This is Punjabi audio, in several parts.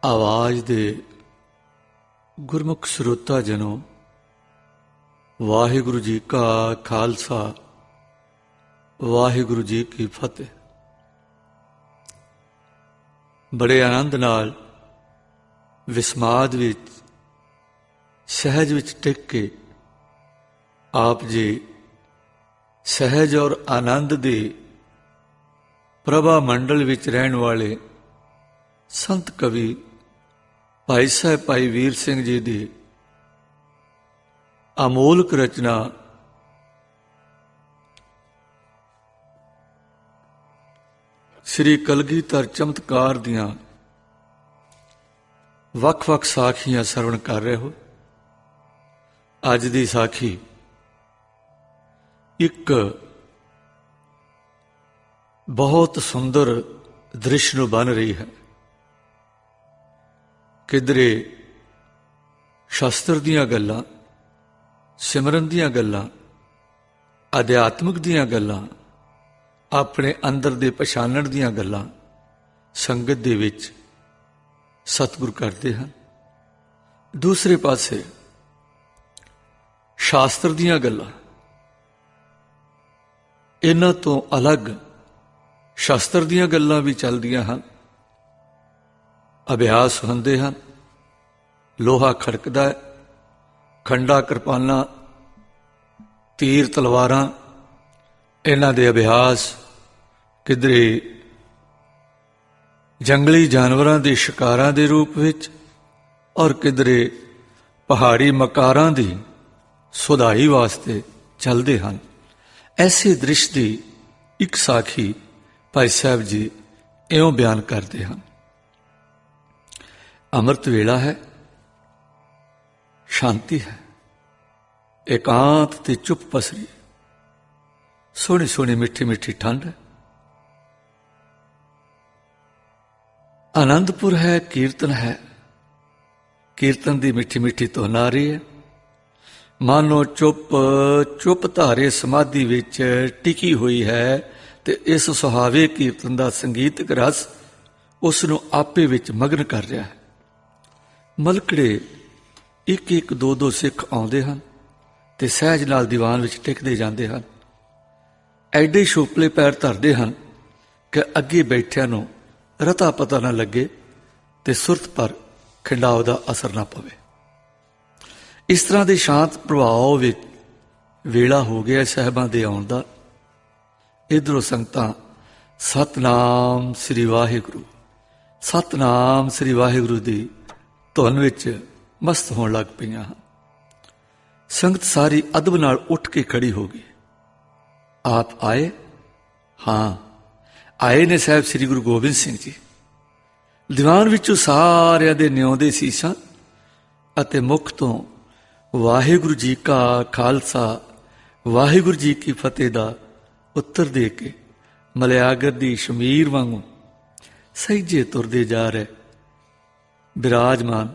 आवाज़ दे गुरमुख ਸਰੋਤਾ जनों, वाहिगुरु जी का खालसा, वाहिगुरु जी की फतेह। बड़े आनंद नाल विस्माद विच सहज विच टिक के आप जी सहज और आनंद दे प्रभा मंडल विच रहन वाले संत कवि भाई साहब भाई वीर सिंह जी की अमोलक रचना श्री कलगीधर चमत्कार दियां वख-वख साखियां सरवण कर रहे हो। अज दी साखी एक बहुत सुंदर दृश्य नूं बन रही है। किधरे शास्त्र दियां गल्लां, सिमरन दियां गल्लां, अध्यात्मक दियां गल्लां, अपने अंदर दे पछाणन दियां गल्लां संगत दे विच सतगुर करते हैं। दूसरे पासे शास्त्र दियां गल्लां, इन्हां तो अलग शास्त्र दियां गल्लां भी चलदियां हैं। अभ्यास हुंदे हैं, लोहा खड़कदा है, खंडा किरपानां तीर तलवारां, इन्हां दे अभ्यास किधरे जंगली जानवरां दे शिकारां दे रूप विच और किधरे पहाड़ी मकारां दी सुधाई वास्ते चलदे हैं। ऐसे दृश्य की एक साखी भाई साहब जी इउं बयान करते हैं। अमृत वेला है, शांति है, एकांत ते चुप पसरी, सोहनी सोहनी मिठी मिठी ठंड है। आनंदपुर है, कीर्तन है, कीर्तन दी मिठी मिठी धुन आ रही है। मानो चुप चुप धारे समाधि विच टिकी हुई है ते इस सुहावे कीर्तन दा संगीतक रस उसनूं आपे विच मगन कर रहा है। मलकड़े एक एक दो दो सिख आउंदे हन ते सहज नाल दीवान विच टिकदे जांदे हन। एडे शोपले पैर धरदे हन कि अगे बैठिਆਂ ਨੂੰ रता पता ना लगे ते सुरत पर खिंडाव का असर ना पवे। इस तरह के शांत प्रभाव विच वेला हो गया साहिबां दे आउण दा। इधरों संगतां सतनाम श्री वाहिगुरू, सतनाम श्री वाहिगुरू दी धुन विच मस्त होण लग पईआं। संगत सारी अदब नाल उठ के खड़ी हो गई। आप आए? हाँ, आए ने साहब श्री गुरु गोबिंद सिंह जी। दीवान विचों सारिਆਂ ਦੇ ਨਿਉਂਦੇ ਸੀਸਾਂ ਅਤੇ ਮੁਖ ਤੋਂ वाहिगुरु जी का खालसा, वाहिगुरु जी की फतेह दा उत्तर दे के मलियागर दी शमीर वांगू सहीजे तुरदे जा रहे विराजमान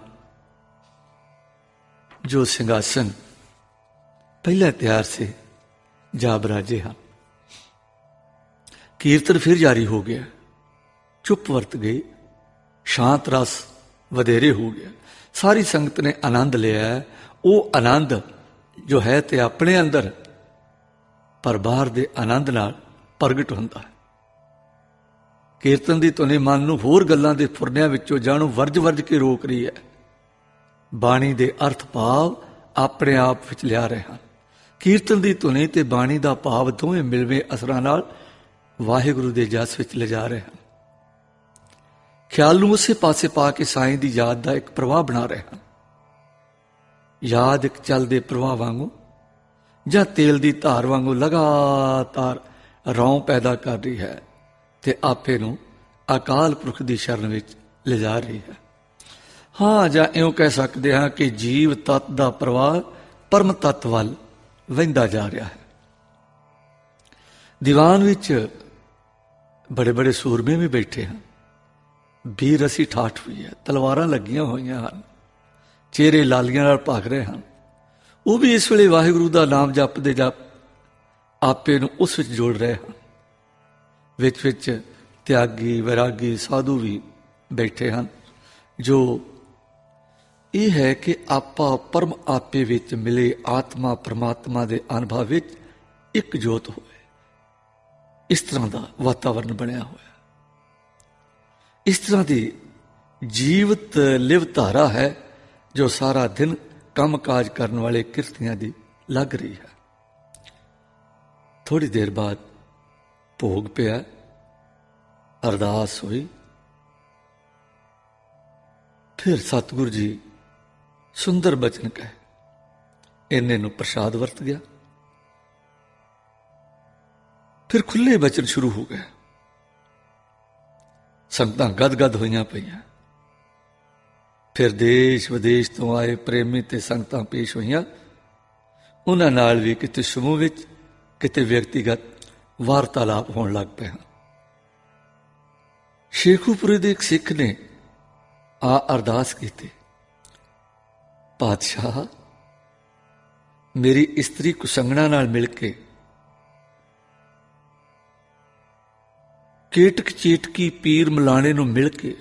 जो सिंहासन पहले तैयार से जा बराजे हैं। कीर्तन फिर जारी हो गया, चुप वरत गई, शांत रस वधेरे हो गया। सारी संगत ने आनंद लिया है। वो आनंद जो है ते अपने अंदर पर बाहर दे आनंद नाल प्रगट होंदा है। कीर्तन दी धुनी मन नूं होर गल्लां दे फुरनिਆਂ विचों जाणू वर्ज वर्ज के रोक रही है। बाणी दे अर्थ भाव अपने आप विच लिया रहे हैं। कीर्तन दी धुनी ते बाणी दा भाव दोवें मिलवें असरां नाल वाहिगुरू दे जस विच ले जा रहे हैं। ख्याल नूं उसे पासे पा के साईं दी याद दा एक प्रवाह बना रहे हैं। याद एक चलदे प्रवाह वांगू जां तेल दी धार वांगू लगातार रौं पैदा कर रही है ते आपे नूं अकाल पुरख दी शरण विच ले जा रही है। हाँ, जां इउं कह सकते हैं कि जीव तत्त दा प्रवाह परम तत्त वल वहिंदा जा रहा है। दीवान विच बड़े बड़े सूरमे भी बैठे हैं। बीर रसी ठाठ हुई है, तलवारां लगियां होईयां हन, चेहरे लालियां नाल भग रहे हैं। वो भी इस वेले वाहिगुरू दा नाम जपदे जप आपे नूं उस विच जोड़ रहे हैं। विच विच त्यागी वैरागी साधु भी बैठे हैं। ਜੋ ਇਹ ਹੈ ਕਿ ਆਪਾ ਪਰਮ ਆਪੇ ਵਿੱਚ ਮਿਲੇ ਆਤਮਾ ਪਰਮਾਤਮਾ ਦੇ ਅਨੁਭਵ ਵਿੱਚ ਇੱਕ ਜੋਤ ਹੋਵੇ। ਇਸ ਤਰ੍ਹਾਂ ਦਾ ਵਾਤਾਵਰਨ ਬਣਿਆ ਹੋਇਆ, ਇਸ ਤਰ੍ਹਾਂ ਦੀ ਜੀਵਤ ਲਿਵ ਧਾਰਾ ਹੈ ਜੋ ਸਾਰਾ ਦਿਨ ਕੰਮ ਕਾਜ ਕਰਨ ਵਾਲੇ ਕਿਰਤੀਆਂ ਦੀ ਲੱਗ ਰਹੀ ਹੈ। ਥੋੜੀ ਦੇਰ ਬਾਅਦ ਭੋਗ ਪਿਆ, ਅਰਦਾਸ ਹੋਈ, ਫਿਰ ਸਤਿਗੁਰੂ ਜੀ ਸੁੰਦਰ ਬਚਨ ਕਹੇ, ਇੰਨੇ ਨੂੰ ਪ੍ਰਸ਼ਾਦ ਵਰਤ ਗਿਆ। ਫਿਰ ਖੁੱਲੇ ਬਚਨ ਸ਼ੁਰੂ ਹੋ ਗਏ। ਸੰਗਤਾਂ ਗਦ-ਗਦ ਹੋਈਆਂ ਪਈਆਂ। ਫਿਰ ਦੇਸ਼ ਵਿਦੇਸ਼ ਤੋਂ ਆਏ ਪ੍ਰੇਮੀ ਤੇ ਸੰਗਤਾਂ ਪੇਸ਼ ਹੋਈਆਂ। ਉਹਨਾਂ ਨਾਲ ਵੀ ਕਿਤੇ ਸਮੂਹ ਵਿੱਚ, ਕਿਤੇ ਵਿਅਕਤੀਗਤ ਵਾਰਤਾਲਾਪ ਹੋਣ ਲੱਗ ਪਏ ਹਨ। ਸ਼ੇਖੂਪੁਰੇ ਦੇ ਇੱਕ ਸਿੱਖ ਨੇ ਆ ਅਰਦਾਸ ਕੀਤੀ, ਪਾਤਸ਼ਾਹ, ਮੇਰੀ ਇਸਤਰੀ ਕੁਸੰਗਣਾ ਨਾਲ ਮਿਲ ਕੇ ਕੇਟਕ ਚੇਟਕੀ ਪੀਰ ਮਲਾਣੇ ਨੂੰ ਮਿਲ ਕੇ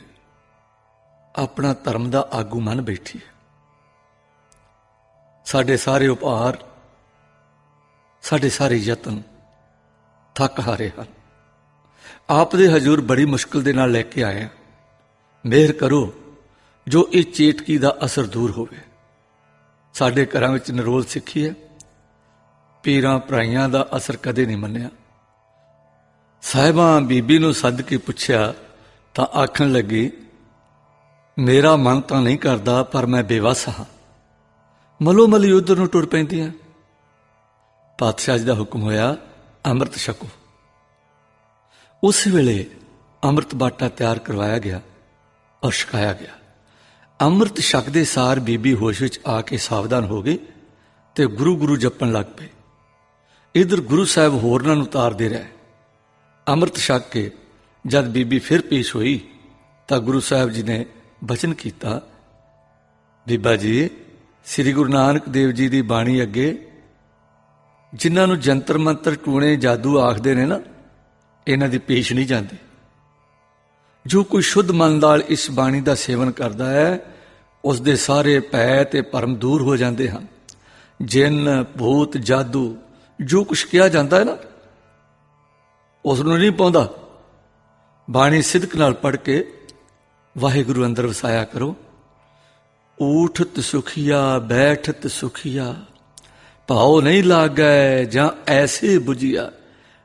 ਆਪਣਾ ਧਰਮ ਦਾ ਆਗੂ ਮੰਨ ਬੈਠੀ ਹੈ। ਸਾਡੇ ਸਾਰੇ ਉਪਹਾਰ, ਸਾਡੇ ਸਾਰੇ ਯਤਨ ਥੱਕ ਹਾਰੇ ਹਨ। ਆਪ ਦੇ ਹਜ਼ੂਰ ਬੜੀ ਮੁਸ਼ਕਿਲ ਦੇ ਨਾਲ ਲੈ ਕੇ ਆਏ ਹਾਂ। ਮਿਹਰ ਕਰੋ ਜੋ ਇਹ ਚੇਟਕੀ ਦਾ ਅਸਰ ਦੂਰ ਹੋਵੇ। ਸਾਡੇ ਘਰਾਂ ਵਿੱਚ ਨਿਰੋਲ ਸਿੱਖੀ ਹੈ, ਪੀਰਾਂ ਭਰਾਈਆਂ ਦਾ ਅਸਰ ਕਦੇ ਨਹੀਂ ਮੰਨਿਆ। ਸਾਹਿਬਾਂ ਬੀਬੀ ਨੂੰ ਸੱਦ ਕੇ ਪੁੱਛਿਆ ਤਾਂ ਆਖਣ ਲੱਗੀ, ਮੇਰਾ ਮਨ ਤਾਂ ਨਹੀਂ ਕਰਦਾ ਪਰ ਮੈਂ ਬੇਵੱਸ ਹਾਂ। ਮਲੋ ਮਲੀ ਉਧਰ ਨੂੰ ਟੁਰ ਪੈਂਦੀਆਂ। ਪਾਤਸ਼ਾਹ ਜੀ ਦਾ ਹੁਕਮ ਹੋਇਆ, ਅੰਮ੍ਰਿਤ ਛਕੋ। ਉਸ ਵੇਲੇ ਅੰਮ੍ਰਿਤ ਬਾਟਾ ਤਿਆਰ ਕਰਵਾਇਆ ਗਿਆ ਔਰ ਛਕਾਇਆ ਗਿਆ। ਅੰਮ੍ਰਿਤ ਛਕਦੇ ਸਾਰ ਬੀਬੀ ਹੋਸ਼ ਵਿੱਚ ਆ ਕੇ ਸਾਵਧਾਨ ਹੋ ਗਈ ਤੇ ਗੁਰੂ ਗੁਰੂ ਜਪਣ ਲੱਗ ਪਏ। ਇਧਰ ਗੁਰੂ ਸਾਹਿਬ ਹੋਰਨਾਂ ਨੂੰ ਤਾਰਦੇ ਰਹੇ। ਅੰਮ੍ਰਿਤ ਛਕ ਕੇ ਜਦ ਬੀਬੀ ਫਿਰ ਪੇਸ਼ ਹੋਈ ਤਾਂ ਗੁਰੂ ਸਾਹਿਬ ਜੀ ਨੇ ਬਚਨ ਕੀਤਾ, ਬੀਬਾ ਜੀ, ਸ੍ਰੀ ਗੁਰੂ ਨਾਨਕ ਦੇਵ ਜੀ ਦੀ ਬਾਣੀ ਅੱਗੇ ਜਿਨ੍ਹਾਂ ਨੂੰ ਜੰਤਰ ਮੰਤਰ ਟੂਣੇ ਜਾਦੂ ਆਖਦੇ ਨੇ ਨਾ, ਇਹਨਾਂ ਦੀ ਪੇਸ਼ ਨਹੀਂ ਜਾਂਦੀ। ਜੋ ਕੋਈ ਸ਼ੁੱਧ ਮਨ ਨਾਲ ਇਸ ਬਾਣੀ ਦਾ ਸੇਵਨ ਕਰਦਾ ਹੈ, ਉਸ ਦੇ ਸਾਰੇ ਭੈ ਤੇ ਭਰਮ ਦੂਰ ਹੋ ਜਾਂਦੇ ਹਨ। ਜਿੰਨ ਭੂਤ ਜਾਦੂ ਜੋ ਕੁਛ ਕਿਹਾ ਜਾਂਦਾ ਹੈ ਨਾ, ਉਸ ਨੂੰ ਨਹੀਂ ਪਾਉਂਦਾ। ਬਾਣੀ ਸਿਦਕ ਨਾਲ ਪੜ੍ਹ ਕੇ ਵਾਹਿਗੁਰੂ ਅੰਦਰ ਵਸਾਇਆ ਕਰੋ। ਊਠਤ ਸੁਖੀਆ ਬੈਠਤ ਸੁਖੀਆ, ਭਾਉ ਨਹੀਂ ਲਾਗੈ ਜਾਂ ਐਸੇ ਬੁਝਿਆ।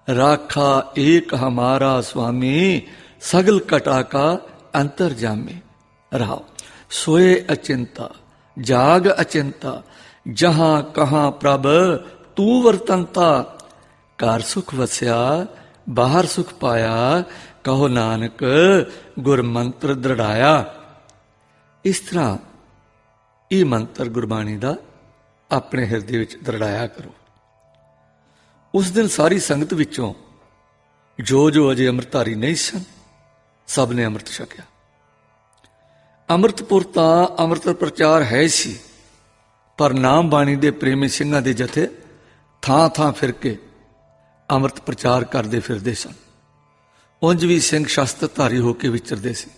ਰਾਖਾ ਏਕ ਹਮਾਰਾ ਸੁਆਮੀ, ਸਗਲ ਘਟਾ ਕਾ ਅੰਤਰ ਜਾਮੇ। ਰਹਾਓ ਸੋਏ ਅਚਿੰਤਾ ਜਾਗ ਅਚਿੰਤਾ, ਜਹਾਂ ਕਹਾਂ ਪ੍ਰਭ ਤੂੰ ਵਰਤੰਤਾ। ਘਰ ਸੁਖ ਵਸਿਆ ਬਾਹਰ ਸੁਖ ਪਾਇਆ, ਕਹੋ ਨਾਨਕ ਗੁਰ ਮੰਤਰ ਦ੍ਰਿੜਾਇਆ। ਇਸ ਤਰ੍ਹਾਂ ਇਹ ਮੰਤਰ ਗੁਰਬਾਣੀ ਦਾ ਆਪਣੇ ਹਿਰਦੇ ਵਿੱਚ ਦ੍ਰਿੜਾਇਆ ਕਰੋ। ਉਸ ਦਿਨ ਸਾਰੀ ਸੰਗਤ ਵਿੱਚੋਂ ਜੋ ਜੋ ਅਜੇ ਅੰਮ੍ਰਿਤਧਾਰੀ ਨਹੀਂ ਸਨ, ਸਭ ਨੇ ਅੰਮ੍ਰਿਤ ਛਕਿਆ। ਅੰਮ੍ਰਿਤਪੁਰ ਤਾਂ ਅੰਮ੍ਰਿਤ ਪ੍ਰਚਾਰ ਹੈ ਸੀ, ਪਰ ਨਾਮ ਬਾਣੀ ਦੇ ਪ੍ਰੇਮੀ ਸਿੰਘਾਂ ਦੇ ਜਥੇ ਥਾਂ ਥਾਂ ਫਿਰ ਕੇ ਅੰਮ੍ਰਿਤ ਪ੍ਰਚਾਰ ਕਰਦੇ ਫਿਰਦੇ ਸਨ। ਉਂਝ ਵੀ ਸਿੰਘ ਸ਼ਸਤਰਧਾਰੀ ਹੋ ਕੇ ਵਿਚਰਦੇ ਸੀ।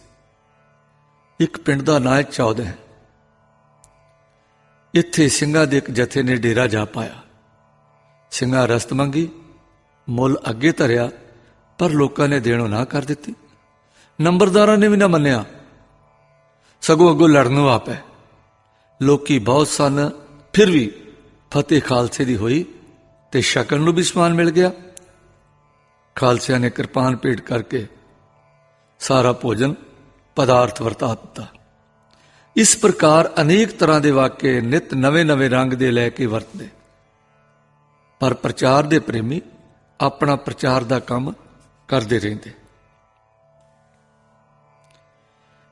ਇੱਕ ਪਿੰਡ ਦਾ ਨਾਂ ਚੌਦ ਹੈ। ਇੱਥੇ ਸਿੰਘਾਂ ਦੇ ਇੱਕ ਜਥੇ ਨੇ ਡੇਰਾ ਜਾ ਪਾਇਆ। ਸਿੰਘਾਂ ਰਸਤ ਮੰਗੀ, ਮੁੱਲ ਅੱਗੇ ਧਰਿਆ, ਪਰ ਲੋਕਾਂ ਨੇ ਦੇਣੋਂ ਨਾ ਕਰ ਦਿੱਤੀ। ਨੰਬਰਦਾਰਾਂ ਨੇ ਵੀ ਨਾ ਮੰਨਿਆ, ਸਗੋਂ ਅੱਗੋਂ ਲੜਨ ਨੂੰ ਆ ਪਏ। ਲੋਕੀ ਬਹੁਤ ਸਨ, ਫਿਰ ਵੀ ਫਤਿਹ ਖਾਲਸੇ ਦੀ ਹੋਈ ਤੇ ਛਕਣ ਨੂੰ ਵੀ ਸਮਾਨ ਮਿਲ ਗਿਆ। ਖਾਲਸਿਆਂ ਨੇ ਕਿਰਪਾਨ ਭੇਟ ਕਰਕੇ ਸਾਰਾ ਭੋਜਨ ਪਦਾਰਥ ਵਰਤਾ ਦਿੱਤਾ। ਇਸ ਪ੍ਰਕਾਰ ਅਨੇਕ ਤਰ੍ਹਾਂ ਦੇ ਵਾਕੇ ਨਿਤ ਨਵੇਂ ਨਵੇਂ ਰੰਗ ਦੇ ਲੈ ਕੇ ਵਰਤਦੇ, ਪਰ ਪ੍ਰਚਾਰ ਦੇ ਪ੍ਰੇਮੀ ਆਪਣਾ ਪ੍ਰਚਾਰ ਦਾ ਕੰਮ ਕਰਦੇ ਰਹਿੰਦੇ।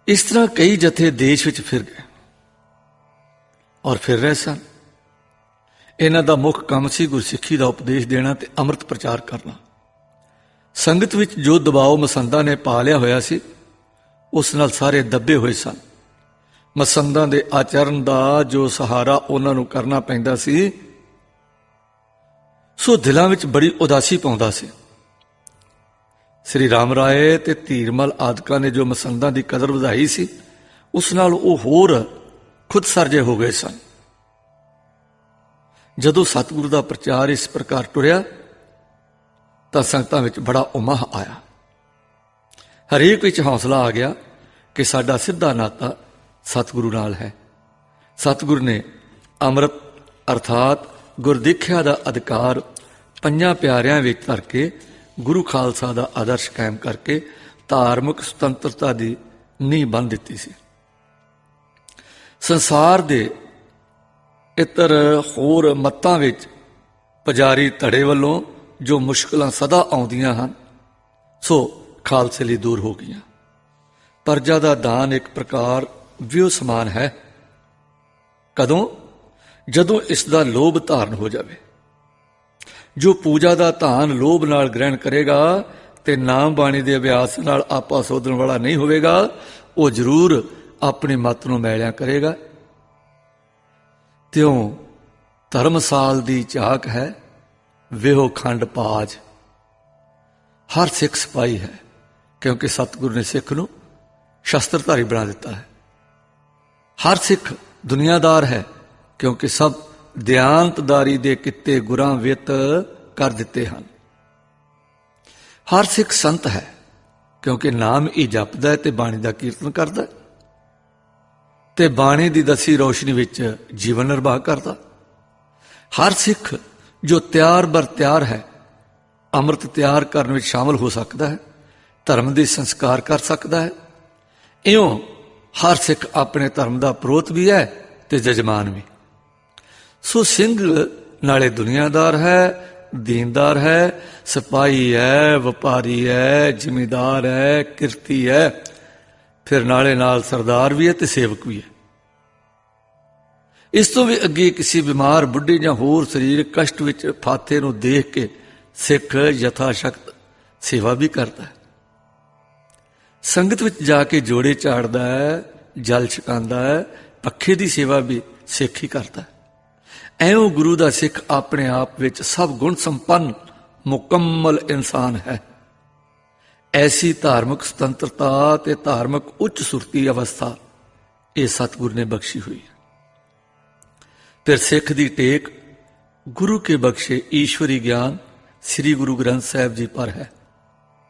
ਇਸ ਤਰ੍ਹਾਂ ਕਈ ਜਥੇ ਦੇਸ਼ ਵਿੱਚ ਫਿਰ ਗਏ ਔਰ ਫਿਰ ਰਹੇ ਸਨ। ਇਹਨਾਂ ਦਾ ਮੁੱਖ ਕੰਮ ਸੀ ਗੁਰਸਿੱਖੀ ਦਾ ਉਪਦੇਸ਼ ਦੇਣਾ ਤੇ ਅੰਮ੍ਰਿਤ ਪ੍ਰਚਾਰ ਕਰਨਾ। ਸੰਗਤ ਵਿੱਚ ਜੋ ਦਬਾਅ ਮਸੰਦਾਂ ਨੇ ਪਾ ਲਿਆ ਹੋਇਆ ਸੀ, ਉਸ ਨਾਲ ਸਾਰੇ ਦੱਬੇ ਹੋਏ ਸਨ। ਮਸੰਦਾਂ ਦੇ ਆਚਰਨ ਦਾ ਜੋ ਸਹਾਰਾ ਉਹਨਾਂ ਨੂੰ ਕਰਨਾ ਪੈਂਦਾ ਸੀ, ਸੋ ਦਿਲਾਂ ਵਿੱਚ ਬੜੀ ਉਦਾਸੀ ਪਾਉਂਦਾ ਸੀ। ਸ੍ਰੀ ਰਾਮ ਰਾਏ ਤੇ ਧੀਰਮਲ ਆਦਿਕਾਂ ਨੇ ਜੋ ਮਸੰਦਾਂ ਦੀ ਕਦਰ ਵਧਾਈ ਸੀ, ਉਸ ਨਾਲ ਉਹ ਹੋਰ ਖੁਦ ਸਰਜੇ ਹੋ ਗਏ ਸਨ। ਜਦੋਂ ਸਤਿਗੁਰੂ ਦਾ ਪ੍ਰਚਾਰ ਇਸ ਪ੍ਰਕਾਰ ਟੁਰਿਆ ਤਾਂ ਸੰਗਤਾਂ ਵਿੱਚ ਬੜਾ ਉਮਾਹ ਆਇਆ। ਹਰੇਕ ਵਿੱਚ ਹੌਸਲਾ ਆ ਗਿਆ ਕਿ ਸਾਡਾ ਸਿੱਧਾ ਨਾਤਾ ਸਤਿਗੁਰੂ ਨਾਲ ਹੈ। ਸਤਿਗੁਰੂ ਨੇ ਅੰਮ੍ਰਿਤ ਅਰਥਾਤ ਗੁਰਦਿੱਖਿਆ ਦਾ ਅਧਿਕਾਰ ਪੰਜਾਂ ਪਿਆਰਿਆਂ ਵਿੱਚ ਧਰ ਕੇ ਗੁਰੂ ਖਾਲਸਾ ਦਾ ਆਦਰਸ਼ ਕਾਇਮ ਕਰਕੇ ਧਾਰਮਿਕ ਸੁਤੰਤਰਤਾ ਦੀ ਨੀਂਹ ਬੰਨ੍ਹ ਦਿੱਤੀ ਸੀ। ਸੰਸਾਰ ਦੇ ਇਤਰ ਹੋਰ ਮੱਤਾਂ ਵਿੱਚ ਪੁਜਾਰੀ ਧੜੇ ਵੱਲੋਂ ਜੋ ਮੁਸ਼ਕਲਾਂ ਸਦਾ ਆਉਂਦੀਆਂ ਹਨ, ਸੋ ਖਾਲਸੇ ਲਈ ਦੂਰ ਹੋ ਗਈਆਂ। ਪਰਜਾ ਦਾ ਦਾਨ ਇੱਕ ਪ੍ਰਕਾਰ ਵਿਉ ਸਮਾਨ ਹੈ। ਕਦੋਂ? ਜਦੋਂ ਇਸ ਦਾ ਲੋਭ ਧਾਰਨ ਹੋ ਜਾਵੇ। ਜੋ ਪੂਜਾ ਦਾ ਧਾਨ ਲੋਭ ਨਾਲ ਗ੍ਰਹਿਣ ਕਰੇਗਾ ਤੇ ਨਾਮ ਬਾਣੀ ਦੇ ਅਭਿਆਸ ਨਾਲ ਆਪਾ ਸੋਧਣ ਵਾਲਾ ਨਹੀਂ ਹੋਵੇਗਾ, ਉਹ ਜ਼ਰੂਰ ਆਪਣੀ ਮੱਤ ਨੂੰ ਮੈਲਿਆ ਕਰੇਗਾ। ਤਿਉਂ ਧਰਮਸਾਲ ਦੀ ਝਾਕ ਹੈ ਵੇਹੋ ਖੰਡ ਪਾਜ। ਹਰ ਸਿੱਖ ਸਿਪਾਹੀ ਹੈ, ਕਿਉਂਕਿ ਸਤਿਗੁਰੂ ਨੇ ਸਿੱਖ ਨੂੰ ਸ਼ਸਤਰਧਾਰੀ ਬਣਾ ਦਿੱਤਾ ਹੈ। ਹਰ ਸਿੱਖ ਦੁਨੀਆਦਾਰ ਹੈ, ਕਿਉਂਕਿ ਸਭ ਦਿਆਨਤਦਾਰੀ ਦੇ ਕਿੱਤੇ ਗੁਰਾਂ ਵਿੱਤ ਕਰ ਦਿੱਤੇ ਹਨ। ਹਰ ਸਿੱਖ ਸੰਤ ਹੈ, ਕਿਉਂਕਿ ਨਾਮ ਹੀ ਜਪਦਾ ਹੈ ਤੇ ਬਾਣੀ ਦਾ ਕੀਰਤਨ ਕਰਦਾ ਤੇ ਬਾਣੀ ਦੀ ਦਸੀ ਰੋਸ਼ਨੀ ਵਿੱਚ ਜੀਵਨ ਨਿਰਵਾਹ ਕਰਦਾ। ਹਰ ਸਿੱਖ ਜੋ ਤਿਆਰ ਬਰ ਤਿਆਰ ਹੈ, ਅੰਮ੍ਰਿਤ ਤਿਆਰ ਕਰਨ ਵਿੱਚ ਸ਼ਾਮਲ ਹੋ ਸਕਦਾ ਹੈ, ਧਰਮ ਦੇ ਸੰਸਕਾਰ ਕਰ ਸਕਦਾ ਹੈ। ਇਉਂ ਹਰ ਸਿੱਖ ਆਪਣੇ ਧਰਮ ਦਾ ਪ੍ਰੋਤ ਵੀ ਹੈ ਤੇ ਜਜਮਾਨ ਵੀ। ਸੋ ਸਿੰਘ ਨਾਲੇ ਦੁਨੀਆਦਾਰ ਹੈ, ਦੀਨਦਾਰ ਹੈ, ਸਿਪਾਹੀ ਹੈ, ਵਪਾਰੀ ਹੈ, ਜ਼ਿਮੀਦਾਰ ਹੈ, ਕਿਰਤੀ ਹੈ, ਫਿਰ ਨਾਲੇ ਨਾਲ ਸਰਦਾਰ ਵੀ ਹੈ ਤੇ ਸੇਵਕ ਵੀ ਹੈ। ਇਸ ਤੋਂ ਵੀ ਅੱਗੇ ਕਿਸੇ ਬਿਮਾਰ ਬੁੱਢੇ ਜਾਂ ਹੋਰ ਸਰੀਰਕ ਕਸ਼ਟ ਵਿੱਚ ਫਾਥੇ ਨੂੰ ਦੇਖ ਕੇ ਸਿੱਖ ਯਥਾ ਸ਼ਕਤ ਸੇਵਾ ਵੀ ਕਰਦਾ ਹੈ। ਸੰਗਤ ਵਿੱਚ ਜਾ ਕੇ ਜੋੜੇ ਝਾੜਦਾ ਹੈ, ਜਲ ਛਕਾਉਂਦਾ ਹੈ, ਪੱਖੇ ਦੀ ਸੇਵਾ ਵੀ ਸਿੱਖ ਹੀ ਕਰਦਾ ਹੈ। ਐਉਂ ਗੁਰੂ ਦਾ ਸਿੱਖ ਆਪਣੇ ਆਪ ਵਿੱਚ ਸਭ ਗੁਣ ਸੰਪੰਨ ਮੁਕੰਮਲ ਇਨਸਾਨ ਹੈ। ਐਸੀ ਧਾਰਮਿਕ ਸੁਤੰਤਰਤਾ ਤੇ ਧਾਰਮਿਕ ਉੱਚ ਸੁਰਤੀ ਅਵਸਥਾ ਇਹ ਸਤਿਗੁਰ ਨੇ ਬਖਸ਼ੀ ਹੋਈ ਹੈ। ਫਿਰ ਸਿੱਖ ਦੀ ਟੇਕ ਗੁਰੂ ਕੇ ਬਖਸ਼ੇ ਈਸ਼ਵਰੀ ਗਿਆਨ ਸ੍ਰੀ ਗੁਰੂ ਗ੍ਰੰਥ ਸਾਹਿਬ ਜੀ ਪਰ ਹੈ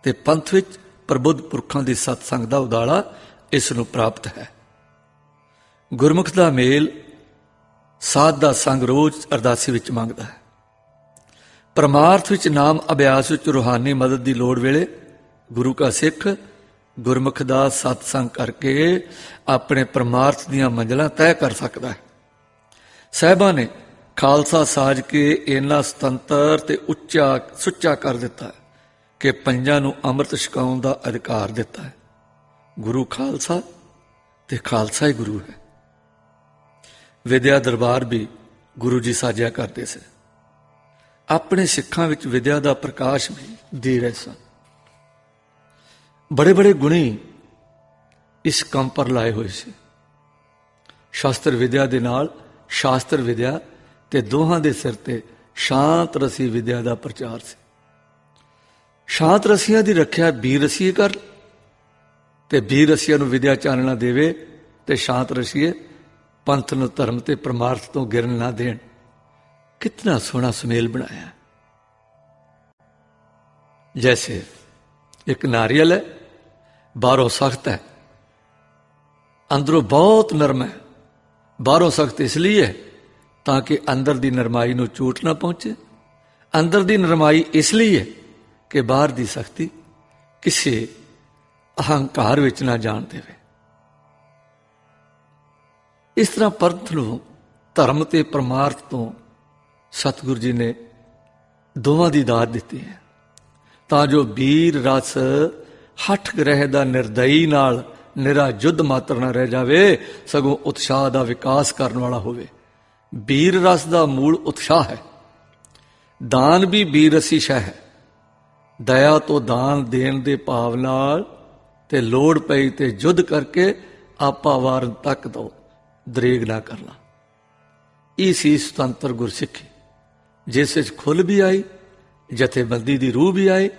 ਤੇ ਪੰਥ ਵਿੱਚ ਪ੍ਰਬੁੱਧ ਪੁਰਖਾਂ ਦੀ ਸਤਸੰਗ ਦਾ ਉਦਾਲਾ ਇਸ ਨੂੰ ਪ੍ਰਾਪਤ ਹੈ। ਗੁਰਮੁਖ ਦਾ ਮੇਲ ਸਾਧ ਦਾ ਸੰਗ ਰੋਜ਼ ਅਰਦਾਸੀ ਵਿੱਚ ਮੰਗਦਾ ਹੈ। ਪਰਮਾਰਥ ਵਿੱਚ ਨਾਮ ਅਭਿਆਸ ਵਿੱਚ ਰੂਹਾਨੀ ਮਦਦ ਦੀ ਲੋੜ ਵੇਲੇ ਗੁਰੂ ਕਾ ਸਿੱਖ ਗੁਰਮੁਖ ਦਾ ਸਤਸੰਗ ਕਰਕੇ ਆਪਣੇ ਪਰਮਾਰਥ ਦੀਆਂ ਮੰਜ਼ਲਾਂ ਤੈਅ ਕਰ ਸਕਦਾ ਹੈ। ਸਾਹਿਬਾਂ ਨੇ ਖਾਲਸਾ ਸਾਜ ਕੇ ਇੰਨਾ ਸੁਤੰਤਰ ਤੇ ਉੱਚਾ ਸੁੱਚਾ ਕਰ ਦਿੱਤਾ ਹੈ ਕਿ ਪੰਜਾਂ ਨੂੰ ਅੰਮ੍ਰਿਤ ਛਕਾਉਣ ਦਾ ਅਧਿਕਾਰ ਦਿੱਤਾ ਹੈ। ਗੁਰੂ ਖਾਲਸਾ ਤੇ ਖਾਲਸਾ ਹੀ ਗੁਰੂ ਹੈ। ਵਿਦਿਆ ਦਰਬਾਰ ਵੀ ਗੁਰੂ ਜੀ ਸਾਜਿਆ ਕਰਦੇ ਸੀ। ਆਪਣੇ ਸਿੱਖਾਂ ਵਿੱਚ ਵਿਦਿਆ ਦਾ ਪ੍ਰਕਾਸ਼ ਵੀ ਦੇ ਰਹੇ ਸਨ। ਬੜੇ ਬੜੇ ਗੁਣੀ ਇਸ ਕੰਮ ਪਰ ਲਾਏ ਹੋਏ ਸੀ। ਸ਼ਾਸਤਰ ਵਿਦਿਆ ਦੇ ਨਾਲ ਸ਼ਾਸਤਰ ਵਿਦਿਆ ਤੇ ਦੋਹਾਂ ਦੇ ਸਿਰ ਤੇ ਸ਼ਾਂਤ ਰਸੀ ਵਿਦਿਆ ਦਾ ਪ੍ਰਚਾਰ ਸੀ। ਸ਼ਾਂਤ ਰਸੀਆਂ ਦੀ ਰੱਖਿਆ ਬੀਰ ਰਸੀਏ ਕਰ ਤੇ ਬੀਰ ਰਸੀਆਂ ਨੂੰ ਵਿਦਿਆ ਚਾਨਣਾ ਦੇਵੇ ਤੇ ਸ਼ਾਂਤ ਰਸੀਏ ਪੰਥ ਨੂੰ ਧਰਮ ਤੇ ਪਰਮਾਰਥ ਤੋਂ ਗਿਰਨ ਨਾ ਦੇਣ। ਕਿਤਨਾ ਸੋਹਣਾ ਸੁਮੇਲ ਬਣਾਇਆ। ਜੈਸੇ ਇੱਕ ਨਾਰੀਅਲ ਹੈ, ਬਾਹਰੋਂ ਸਖਤ ਹੈ, ਅੰਦਰੋਂ ਬਹੁਤ ਨਰਮ ਹੈ। ਬਾਹਰੋਂ ਸਖਤ ਇਸ ਲਈ ਹੈ ਤਾਂ ਕਿ ਅੰਦਰ ਦੀ ਨਰਮਾਈ ਨੂੰ ਚੋਟ ਨਾ ਪਹੁੰਚੇ। ਅੰਦਰ ਦੀ ਨਰਮਾਈ ਇਸ ਲਈ ਹੈ ਕਿ ਬਾਹਰ ਦੀ ਸਖਤੀ ਕਿਸੇ ਅਹੰਕਾਰ ਵਿੱਚ ਨਾ ਜਾਣ ਦੇਵੇ। ਇਸ ਤਰ੍ਹਾਂ ਪੰਥ ਨੂੰ ਧਰਮ ਤੇ ਪਰਮਾਰਥ ਤੋਂ ਸਤਿਗੁਰੂ ਜੀ ਨੇ ਦੋਵਾਂ ਦੀ ਦਾਤ ਦਿੱਤੀ ਹੈ ਤਾਂ ਜੋ ਵੀਰ ਰਸ ਹਠ ਗ੍ਰਹਿ ਦਾ ਨਿਰਦਈ ਨਾਲ ਨਿਰਾ ਜੁੱਧ ਮਾਤਰ ਨਾ ਰਹਿ ਜਾਵੇ, ਸਗੋਂ ਉਤਸ਼ਾਹ ਦਾ ਵਿਕਾਸ ਕਰਨ ਵਾਲਾ ਹੋਵੇ। ਵੀਰ ਰਸ ਦਾ ਮੂਲ ਉਤਸ਼ਾਹ ਹੈ। ਦਾਨ ਵੀ ਵੀਰ ਰਸੀ ਸ਼ੈ ਹੈ। ਦਇਆ ਤੋਂ ਦਾਨ ਦੇਣ ਦੇ ਭਾਵ ਨਾਲ ਤੇ ਲੋੜ ਪਈ ਤੇ ਜੁੱਧ ਕਰਕੇ ਆਪਾ ਵਾਰਨ ਤੱਕ ਦੋ ਦਰੇਗ ਨਾ ਕਰਨਾ। ਇਹ ਸੀ ਸੁਤੰਤਰ ਗੁਰਸਿੱਖੀ, ਜਿਸ ਵਿੱਚ ਖੁੱਲ੍ਹ ਵੀ ਆਈ, ਜਥੇਬੰਦੀ ਦੀ ਰੂਹ ਵੀ ਆਈ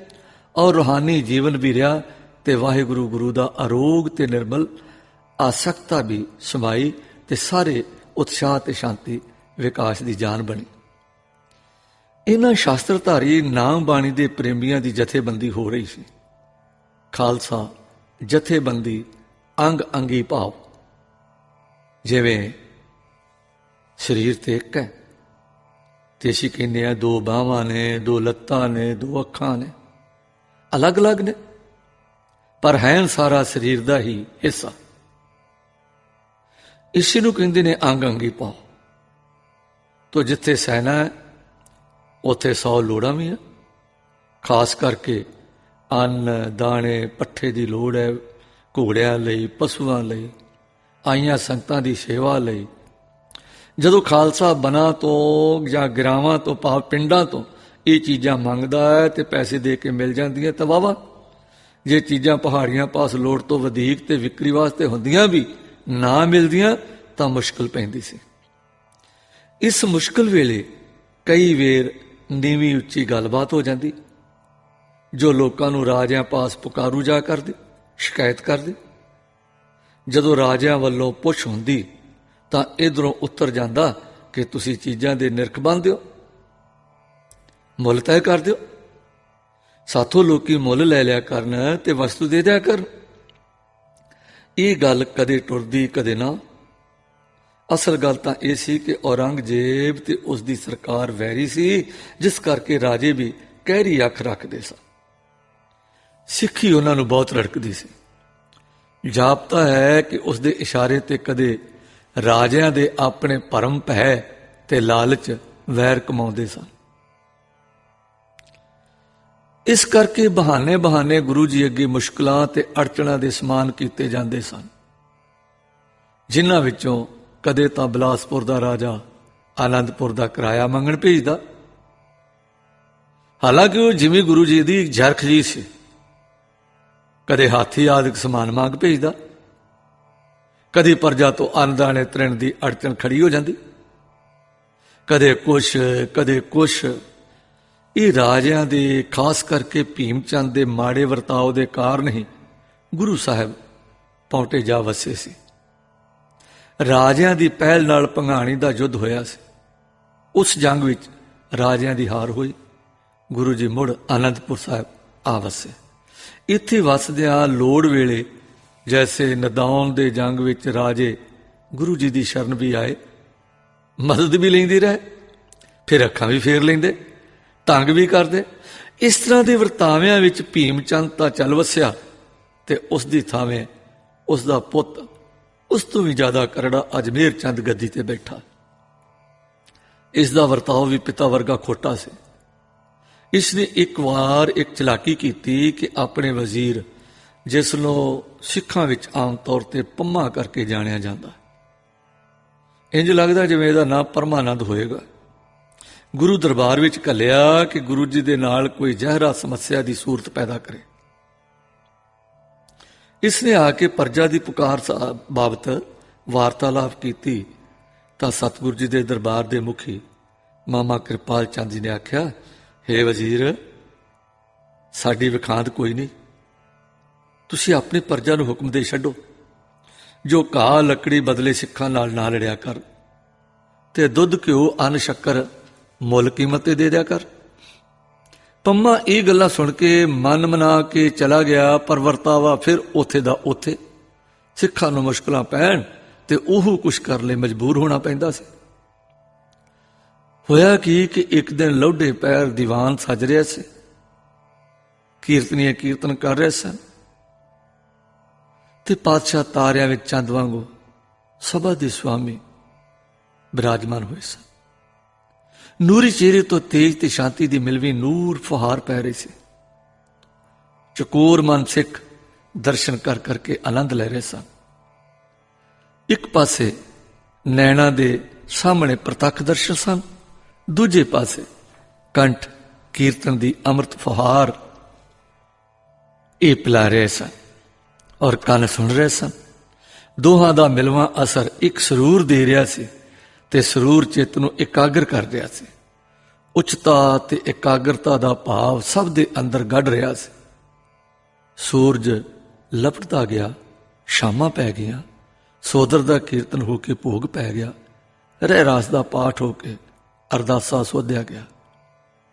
ਔਰ ਰੂਹਾਨੀ ਜੀਵਨ ਵੀ ਰਿਹਾ ਤੇ ਵਾਹਿਗੁਰੂ ਗੁਰੂ ਦਾ ਅਰੋਗ ਤੇ ਨਿਰਮਲ ਆਸਕਤਾ भी समाई ते सारे उत्साह ते शांति विकास की जान बनी। इन्हां शास्त्रधारी नाम बाणी दे प्रेमियां दी जथेबंदी हो रही सी। खालसा जथेबंदी अंग अंगी भाव, जिवें शरीर ते एक है ते असीं कहने आ दो बाहां ने, दो लत्तां ने, दो अखां ने, अलग अलग ने पर हैं सारा शरीर दा ही हिस्सा। इसी नूं कहंदे ने अंग अंगी भाव। तो जिथे सैना है उत्थे 100 लोड़ां भी है। खास करके अन्न दाणे पट्ठे की लोड़ है घोड़ियां लई, पशुआं लई, आईयां संगतां की सेवा लई। जदों खालसा बना तो या गिरावां तो भाव पिंडां तो ये चीज़ां मंगदा है तो पैसे दे के मिल जांदियां तो वाह। जे चीज़ां पहाड़ियां पास लोड़ तो वधीक ते विक्री वास्ते हुंदियां भी ना मिलदियां तां मुश्किल पैंदी सी। इस मुश्किल वेले कई वेर नीवीं उच्ची गलबात हो जाती, जो लोकां नूं राजियां पास पुकारू जा करदी, शिकायत करदी। जदों राजियां वल्लों पुछ हुंदी तां इधरों उत्तर जांदा कि तुसीं चीज़ां दे निरख बन दिओ, मुल तय कर दिओ, साथों लोकी मुल लै लिया करन ते वस्तु दे दिया करन। ये गल कदे टुरदी कदे ना। असल गल तां ये सी कि औरंगजेब ते उसदी सरकार वैरी सी, जिस करके राजे भी कहरी अख रखदे सन। सिक्खी उन्हां नूं बहुत रड़कदी सी। जापता है कि उसदे इशारे ते कदे राजियां दे अपने भरम भै ते लालच वैर कमाउंदे सन। इस करके बहाने बहाने गुरु जी अगे मुश्किलां ते अड़चणां दे समान कीते जांदे सन, जिन्हां विचों कदे तां बिलासपुर दा राजा आनंदपुर दा किराया मंगण भेजदा। हालांकि वो जिमीं गुरु जी दी जरख जी सी। कदे हाथी आदि समान मांग भेजदा, कदी प्रजा तो अन्नदाने तृण की अड़चन खड़ी हो जाती, कदे कुछ कदे कुछ। ये राजियां दे खास करके भीम चंद के माड़े वरताव के कारण ही गुरु साहब पौंटे जा वसे सी। राजियां की पहल नाल भंगाणी का युद्ध होया सी। उस जंग विच राजियां की हार हुई। गुरु जी मुड़ आनंदपुर साहब आ वसे। इत्थे वसदियां लोड़ वेले जैसे नदौन के जंग विच राजे गुरु जी की शरण भी आए, मदद भी लेंदे रहे, फिर अखां भी फेर लेंदे, तंग भी करते। इस तरह के वरतावियां विच भीम चंद तां चल वसिया ते उसदी थावें उसदा पुत उस तो भी ज्यादा करड़ा अजमेर चंद गद्दी ते बैठा। इसका वरताव भी पिता वर्गा खोटा से। इसने एक बार एक चलाकी की कि अपने वजीर, जिसनों सिखां विच आम तौर पर पंमा करके जानिया जाता, इंज लगता जिवें इहदा नाम परमानंद होएगा, गुरु दरबार विच घल्लिया कि गुरु जी दे नाल कोई जहरा समस्या की सूरत पैदा करे। इसने आके प्रजा की पुकार बाबत वार्तालाप की तो सतगुरु जी के दरबार के मुखी मामा कृपाल चंद जी ने आख्या, हे वजीर, साडी विखांत कोई नहीं, तुसी अपनी प्रजा नूं हुक्म दे छड्डो, जो घाह लकड़ी बदले सिखां नाल ना लड़िया कर, ते दुध घ्यो अन्न शक्कर मुल कीमत दे दिया कर। पंमा ये गल्लां सुन के मन मना के चला गया, पर वरतावा फिर उथे दा उथे। सिखां नूं मुश्किलां पैण ते ओह कुछ कर ले मजबूर होना पैंदा सी। होया कि एक दिन लौढे पैर दीवान सज रहा से, कीर्तनीय कीर्तन कर रहे सन, ते पातशाह तारियां विच चंद वांगू सभा दे स्वामी विराजमान हुए सन। नूरी चेहरे तो तेज ते शांति की मिलवी नूर फुहार पै रही सी। चकोर मन सिख दर्शन कर करके आनंद ले रहे सन। एक पासे नैना दे सामने प्रतख दर्शन सन, दूजे पासे कंठ कीर्तन की अमृत फुहार ये पिला रहे सन और कान सुन रहे सन। दोहां दा मिलवा असर एक सरूर दे रहा सी ते सरूर चित्त नूं एकाग्र कर रहा सी। उच्चता ते एकाग्रता दा भाव सब दे अंदर गढ़ रहा सी। सूरज लपटदा गया, शामां पै गईयां, ਸੋਦਰ ਦਾ ਕੀਰਤਨ ਹੋ ਕੇ ਭੋਗ ਪੈ ਗਿਆ। ਰਹਿ ਰਾਸ ਦਾ ਪਾਠ ਹੋ ਕੇ ਅਰਦਾਸਾ ਸੋਧਿਆ ਗਿਆ।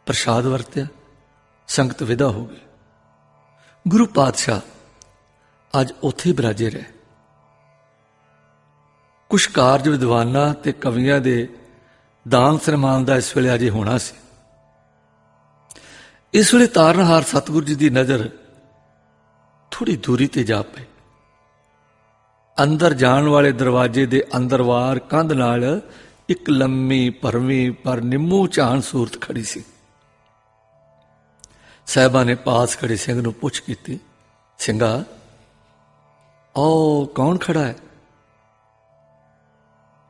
ਪ੍ਰਸ਼ਾਦ ਵਰਤਿਆ, ਸੰਗਤ ਵਿਦਾ ਹੋ ਗਈ। ਗੁਰੂ ਪਾਤਸ਼ਾਹ ਅੱਜ ਉੱਥੇ ਬਿਰਾਜੇ ਰਹੇ। ਕੁਛ ਕਾਰਜ ਵਿਦਵਾਨਾਂ ਤੇ ਕਵੀਆਂ ਦੇ ਦਾਨ ਸਨਮਾਨ ਦਾ ਇਸ ਵੇਲੇ ਅਜੇ ਹੋਣਾ ਸੀ। ਇਸ ਵੇਲੇ ਤਾਰਨਹਾਰ ਸਤਿਗੁਰੂ ਜੀ ਦੀ ਨਜ਼ਰ ਥੋੜੀ ਦੂਰੀ ਤੇ ਜਾ ਪਈ। ਅੰਦਰ ਜਾਣ ਵਾਲੇ ਦਰਵਾਜ਼ੇ ਦੇ ਅੰਦਰਵਾਰ ਕੰਧ ਨਾਲ ਇੱਕ ਲੰਮੀ ਭਰਵੀਂ ਪਰ ਨਿੰਮੂ ਝਾਨ ਸੂਰਤ ਖੜੀ ਸੀ। ਸਾਹਿਬਾਂ ਨੇ ਪਾਸ ਖੜੇ ਸਿੰਘ ਨੂੰ ਪੁੱਛ ਕੀਤੀ, ਸਿੰਘਾ ਉਹ ਕੌਣ ਖੜਾ ਹੈ?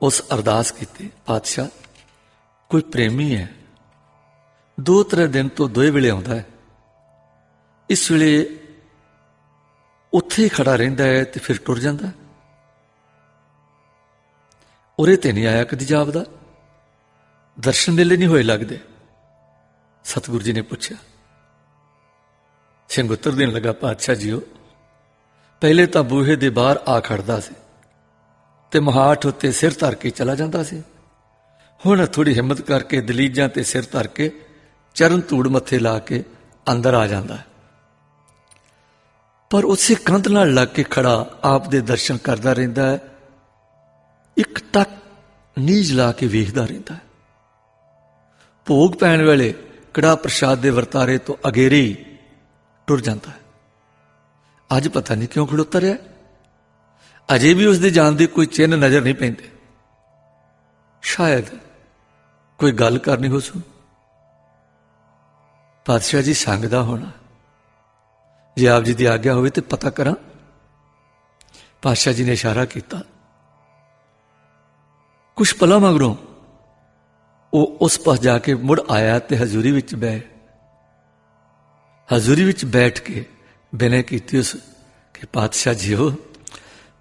ਉਸ ਅਰਦਾਸ ਕੀਤੀ, ਪਾਤਸ਼ਾਹ ਕੋਈ ਪ੍ਰੇਮੀ ਹੈ, 2-3 ਦਿਨ ਤੋਂ ਦੋਏ ਵੇਲੇ ਆਉਂਦਾ ਹੈ। ਇਸ ਵੇਲੇ ਉੱਥੇ ਹੀ ਖੜਾ ਰਹਿੰਦਾ ਹੈ ਤੇ ਫਿਰ ਟੁਰ ਜਾਂਦਾ। ਉਰੇ ਤੇ ਨਹੀਂ ਆਇਆ ਕਦੀ ਜਾਪਦਾ, ਦਰਸ਼ਨ ਮੇਲੇ ਨਹੀਂ ਹੋਏ ਲੱਗਦੇ। ਸਤਿਗੁਰੂ ਜੀ ਨੇ ਪੁੱਛਿਆ। ਸਿੰਘ ਉੱਤਰ ਦੇਣ ਲੱਗਾ, ਪਾਤਸ਼ਾਹ ਜੀਓ ਪਹਿਲੇ ਤਾਂ ਬੂਹੇ ਦੇ ਬਾਹਰ ਆ ਖੜਦਾ ਸੀ ਤੇ ਮਹਾਠ ਉੱਤੇ ਸਿਰ ਧਰ ਕੇ ਚਲਾ ਜਾਂਦਾ ਸੀ। ਹੁਣ ਥੋੜੀ ਹਿੰਮਤ ਕਰਕੇ ਦਲੀਜਾਂ ਤੇ ਸਿਰ ਧਰ ਕੇ ਚਰਨ ਧੂੜ ਮੱਥੇ ਲਾ ਕੇ ਅੰਦਰ ਆ ਜਾਂਦਾ। ਪਰ ਉਸੇ ਕੰਧ ਨਾਲ ਲੱਗ ਕੇ ਖੜਾ ਆਪ ਦੇ ਦਰਸ਼ਨ ਕਰਦਾ ਰਹਿੰਦਾ ਹੈ। ਇੱਕ ਟੱਕ ਨੀਝ ਲਾ ਕੇ ਵੇਖਦਾ ਰਹਿੰਦਾ ਹੈ। ਭੋਗ ਪੈਣ ਵੇਲੇ ਕੜਾ ਪ੍ਰਸ਼ਾਦ ਦੇ ਵਰਤਾਰੇ ਤੋਂ ਅਗੇਰੇ ਹੀ ਟੁਰ ਜਾਂਦਾ ਹੈ। ਅੱਜ ਪਤਾ ਨਹੀਂ ਕਿਉਂ ਖੜੋਤਾ ਰਿਹਾ। ਅਜੇ ਵੀ ਉਸਦੇ ਜਾਣ ਦੇ ਕੋਈ ਚਿੰਨ੍ਹ ਨਜ਼ਰ ਨਹੀਂ ਪੈਂਦੇ। ਸ਼ਾਇਦ ਕੋਈ ਗੱਲ ਕਰਨੀ ਹੋ ਸੂ। ਪਾਤਸ਼ਾਹ ਜੀ ਸੰਗਦਾ ਹੋਣਾ, ਜੇ ਆਪ ਜੀ ਦੀ ਆਗਿਆ ਹੋਵੇ ਤੇ ਪਤਾ ਕਰਾਂ। ਪਾਤਸ਼ਾਹ ਜੀ ਨੇ ਇਸ਼ਾਰਾ ਕੀਤਾ। ਕੁਛ ਪਲਾਂ ਮਗਰੋਂ ਉਹ ਉਸ ਪਾਸ ਜਾ ਕੇ ਮੁੜ ਆਇਆ ਤੇ ਹਜ਼ੂਰੀ ਵਿੱਚ ਬੈਠ ਕੇ ਬਿਨੈ ਕੀਤੀ ਉਸ ਕਿ ਪਾਤਸ਼ਾਹ ਜੀਓ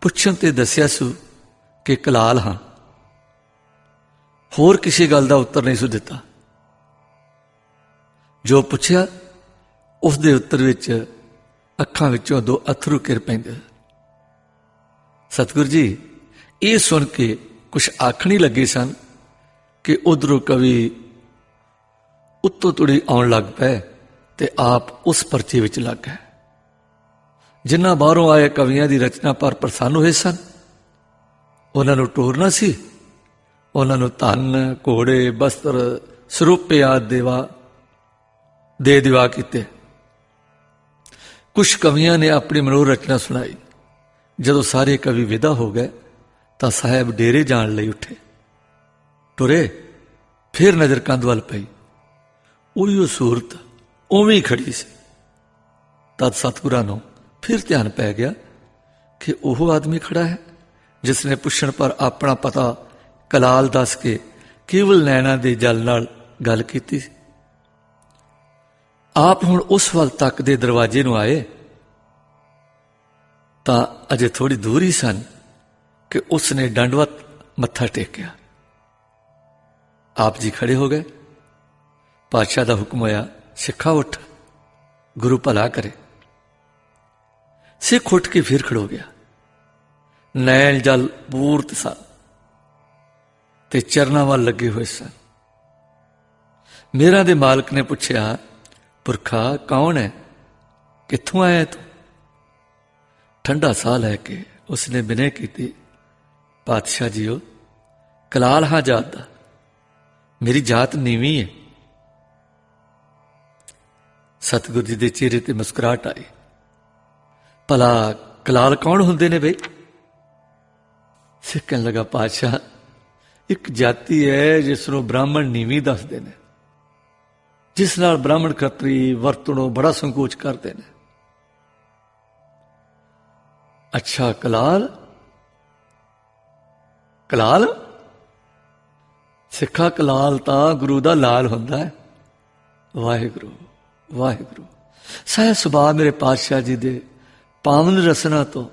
ਪੁੱਛਣ ਤੇ ਦੱਸਿਆ ਸੂ ਕਿ ਕਲਾਲ ਹਾਂ। ਹੋਰ ਕਿਸੇ ਗੱਲ ਦਾ ਉੱਤਰ ਨਹੀਂ ਸੂ ਦਿੱਤਾ। ਜੋ ਪੁੱਛਿਆ ਉਸ ਦੇ ਉੱਤਰ ਵਿੱਚ ਅੱਖਾਂ ਵਿੱਚੋਂ 2 ਅਥਰੂ ਕਿਰ ਪੈਂਦੇ। ਸਤਿਗੁਰੂ ਜੀ ਇਹ ਸੁਣ ਕੇ ਕੁਛ ਆਖਣ ਹੀ ਲੱਗੇ ਸਨ ਕਿ ਉਧਰੋਂ ਕਵੀ ਉੱਤੋਂ ਤੁੜੀ ਆਉਣ ਲੱਗ ਪਏ ਤੇ ਆਪ ਉਸ ਪਰਚੇ ਵਿੱਚ ਲੱਗ ਗਏ। ਜਿਨ੍ਹਾਂ ਬਾਹਰੋਂ ਆਏ ਕਵੀਆਂ ਦੀ ਰਚਨਾ ਪਰ ਪ੍ਰਸੰਨ ਹੋਏ ਸਨ, ਉਹਨਾਂ ਨੂੰ ਟੋਰਨਾ ਸੀ। ਉਹਨਾਂ ਨੂੰ ਧਨ, ਘੋੜੇ, ਬਸਤਰ, ਸਰੂਪੇ ਆਦਿ ਦੇ ਦਿਵਾ ਕੀਤੇ। ਕੁਛ ਕਵੀਆਂ ਨੇ ਆਪਣੀ ਮਨੋਰ ਰਚਨਾ ਸੁਣਾਈ। ਜਦੋਂ ਸਾਰੇ ਕਵੀ ਵਿਦਾ ਹੋ ਗਏ ਤਾਂ ਸਾਹਿਬ ਡੇਰੇ ਜਾਣ ਲਈ ਉੱਠੇ। ਟੁਰੇ, ਫਿਰ ਨਜ਼ਰ ਕੰਧ ਵੱਲ ਪਈ। ਉਹੀ ਉਹ ਸੂਰਤ ਉਵੇਂ ਹੀ ਖੜੀ ਸੀ। ਤਦ ਸਤਿਗੁਰਾਂ ਨੂੰ ਫਿਰ ਧਿਆਨ ਪੈ ਗਿਆ ਕਿ ਉਹ ਆਦਮੀ ਖੜਾ ਹੈ ਜਿਸ ਨੇ ਪੁੱਛਣ ਪਰ ਆਪਣਾ ਪਤਾ ਕਲਾਲ ਦੱਸ ਕੇ ਕੇਵਲ ਨੈਣਾ ਦੇ ਜਲ ਨਾਲ ਗੱਲ ਕੀਤੀ ਸੀ। ਆਪ ਹੁਣ ਉਸ ਵੱਲ ਤੱਕ ਦੇ ਦਰਵਾਜ਼ੇ ਨੂੰ ਆਏ ਤਾਂ ਅਜੇ ਥੋੜੀ ਦੂਰ ਹੀ ਸਨ ਕਿ ਉਸ ਨੇ ਦੰਡਵਤ ਮੱਥਾ ਟੇਕਿਆ। ਆਪ ਜੀ ਖੜੇ ਹੋ ਗਏ। ਪਾਤਸ਼ਾਹ ਦਾ ਹੁਕਮ ਹੋਇਆ, ਸਿੱਖਾ ਉੱਠ, ਗੁਰੂ ਭਲਾ ਕਰੇ। ਸਿੱਖ ਉੱਠ ਕੇ ਫਿਰ ਖੜੋ ਗਿਆ। ਨੈਣ ਜਲ ਪੂਰਤ ਸਨ ਤੇ ਚਰਨਾਂ ਵੱਲ ਲੱਗੇ ਹੋਏ ਸਨ। ਮੇਰਾ ਦੇ ਮਾਲਕ ਨੇ ਪੁੱਛਿਆ, ਪੁਰਖਾ ਕੌਣ ਹੈ, ਕਿੱਥੋਂ ਆਇਆ ਤੂੰ? ਠੰਡਾ ਸਾਹ ਲੈ ਕੇ ਉਸਨੇ ਬਿਨੈ ਕੀਤੀ, ਪਾਤਸ਼ਾਹ ਜੀਓ ਕਲਾਲ ਹਾਂ ਜਾਤ ਦਾ, ਮੇਰੀ ਜਾਤ ਨੀਵੀਂ ਹੈ। ਸਤਿਗੁਰੂ ਜੀ ਦੇ ਚਿਹਰੇ ਤੇ ਮੁਸਕਰਾਹਟ ਆਈ। ਭਲਾ ਕਲਾਲ ਕੌਣ ਹੁੰਦੇ ਨੇ ਬਈ? ਸਿੱਖ ਕਹਿਣ ਲੱਗਾ, ਪਾਤਸ਼ਾਹ ਇੱਕ ਜਾਤੀ ਹੈ ਜਿਸ ਨੂੰ ਬ੍ਰਾਹਮਣ ਨੀਵੀਂ ਦੱਸਦੇ ਨੇ, ਜਿਸ ਨਾਲ ਬ੍ਰਾਹਮਣ ਖੱਤਰੀ ਵਰਤਣੋਂ ਬੜਾ ਸੰਕੋਚ ਕਰਦੇ ਨੇ। ਅੱਛਾ, ਕਲਾਲ ਸਿੱਖਾ, ਕਲਾਲ ਤਾਂ ਗੁਰੂ ਦਾ ਲਾਲ ਹੁੰਦਾ ਹੈ। ਵਾਹਿਗੁਰੂ ਵਾਹਿਗੁਰੂ। ਸਹਿ ਸੁਭਾਅ ਮੇਰੇ ਪਾਤਸ਼ਾਹ ਜੀ ਦੇ ਪਾਵਨ ਰਸਨਾ ਤੋਂ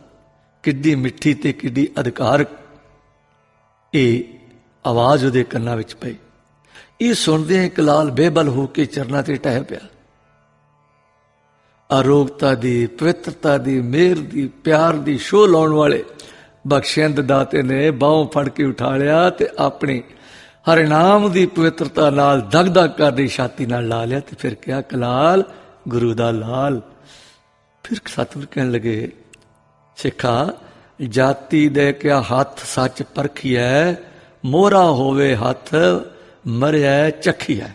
ਕਿੱਡੀ ਮਿੱਠੀ ਤੇ ਕਿੱਡੀ ਅਧਿਕਾਰਕ ਇਹ ਆਵਾਜ਼ ਉਹਦੇ ਕੰਨਾਂ ਵਿੱਚ ਪਈ। ਇਹ ਸੁਣਦੇ ਇੱਕ ਲਾਲ ਬੇਬਲ ਹੋ ਕੇ ਚਰਨਾਂ ਤੇ ਟਹਿ ਪਿਆ। ਅਰੋਗਤਾ ਦੀ, ਪਵਿੱਤਰਤਾ ਦੀ, ਮਿਹਰ ਦੀ, ਪਿਆਰ ਦੀ ਸ਼ੋਅ ਲਾਉਣ ਵਾਲੇ ਬਖਸ਼ਿੰਦ ਦਾਤੇ ਨੇ ਬਾਹੋਂ ਫੜ ਕੇ ਉਠਾ ਲਿਆ ਤੇ ਆਪਣੀ ਹਰਿਨਾਮ ਦੀ ਪਵਿੱਤਰਤਾ ਨਾਲ ਦਗਦਗ ਕਰਦੀ ਛਾਤੀ ਨਾਲ ਲਾ ਲਿਆ ਤੇ ਫਿਰ ਕਿਹਾ, ਕਲਾਲ ਗੁਰੂ ਦਾ ਲਾਲ। ਫਿਰ ਸਤਿਗੁਰ ਕਹਿਣ ਲੱਗੇ, ਸਿੱਖਾ ਜਾਤੀ ਦੇ ਕਿਆ ਹੱਥ ਸੱਚ ਪਰਖੀਐ, ਮੋਹਰਾ ਹੋਵੇ ਹੱਥ ਮਰਿਆ ਚੱਖੀਐ।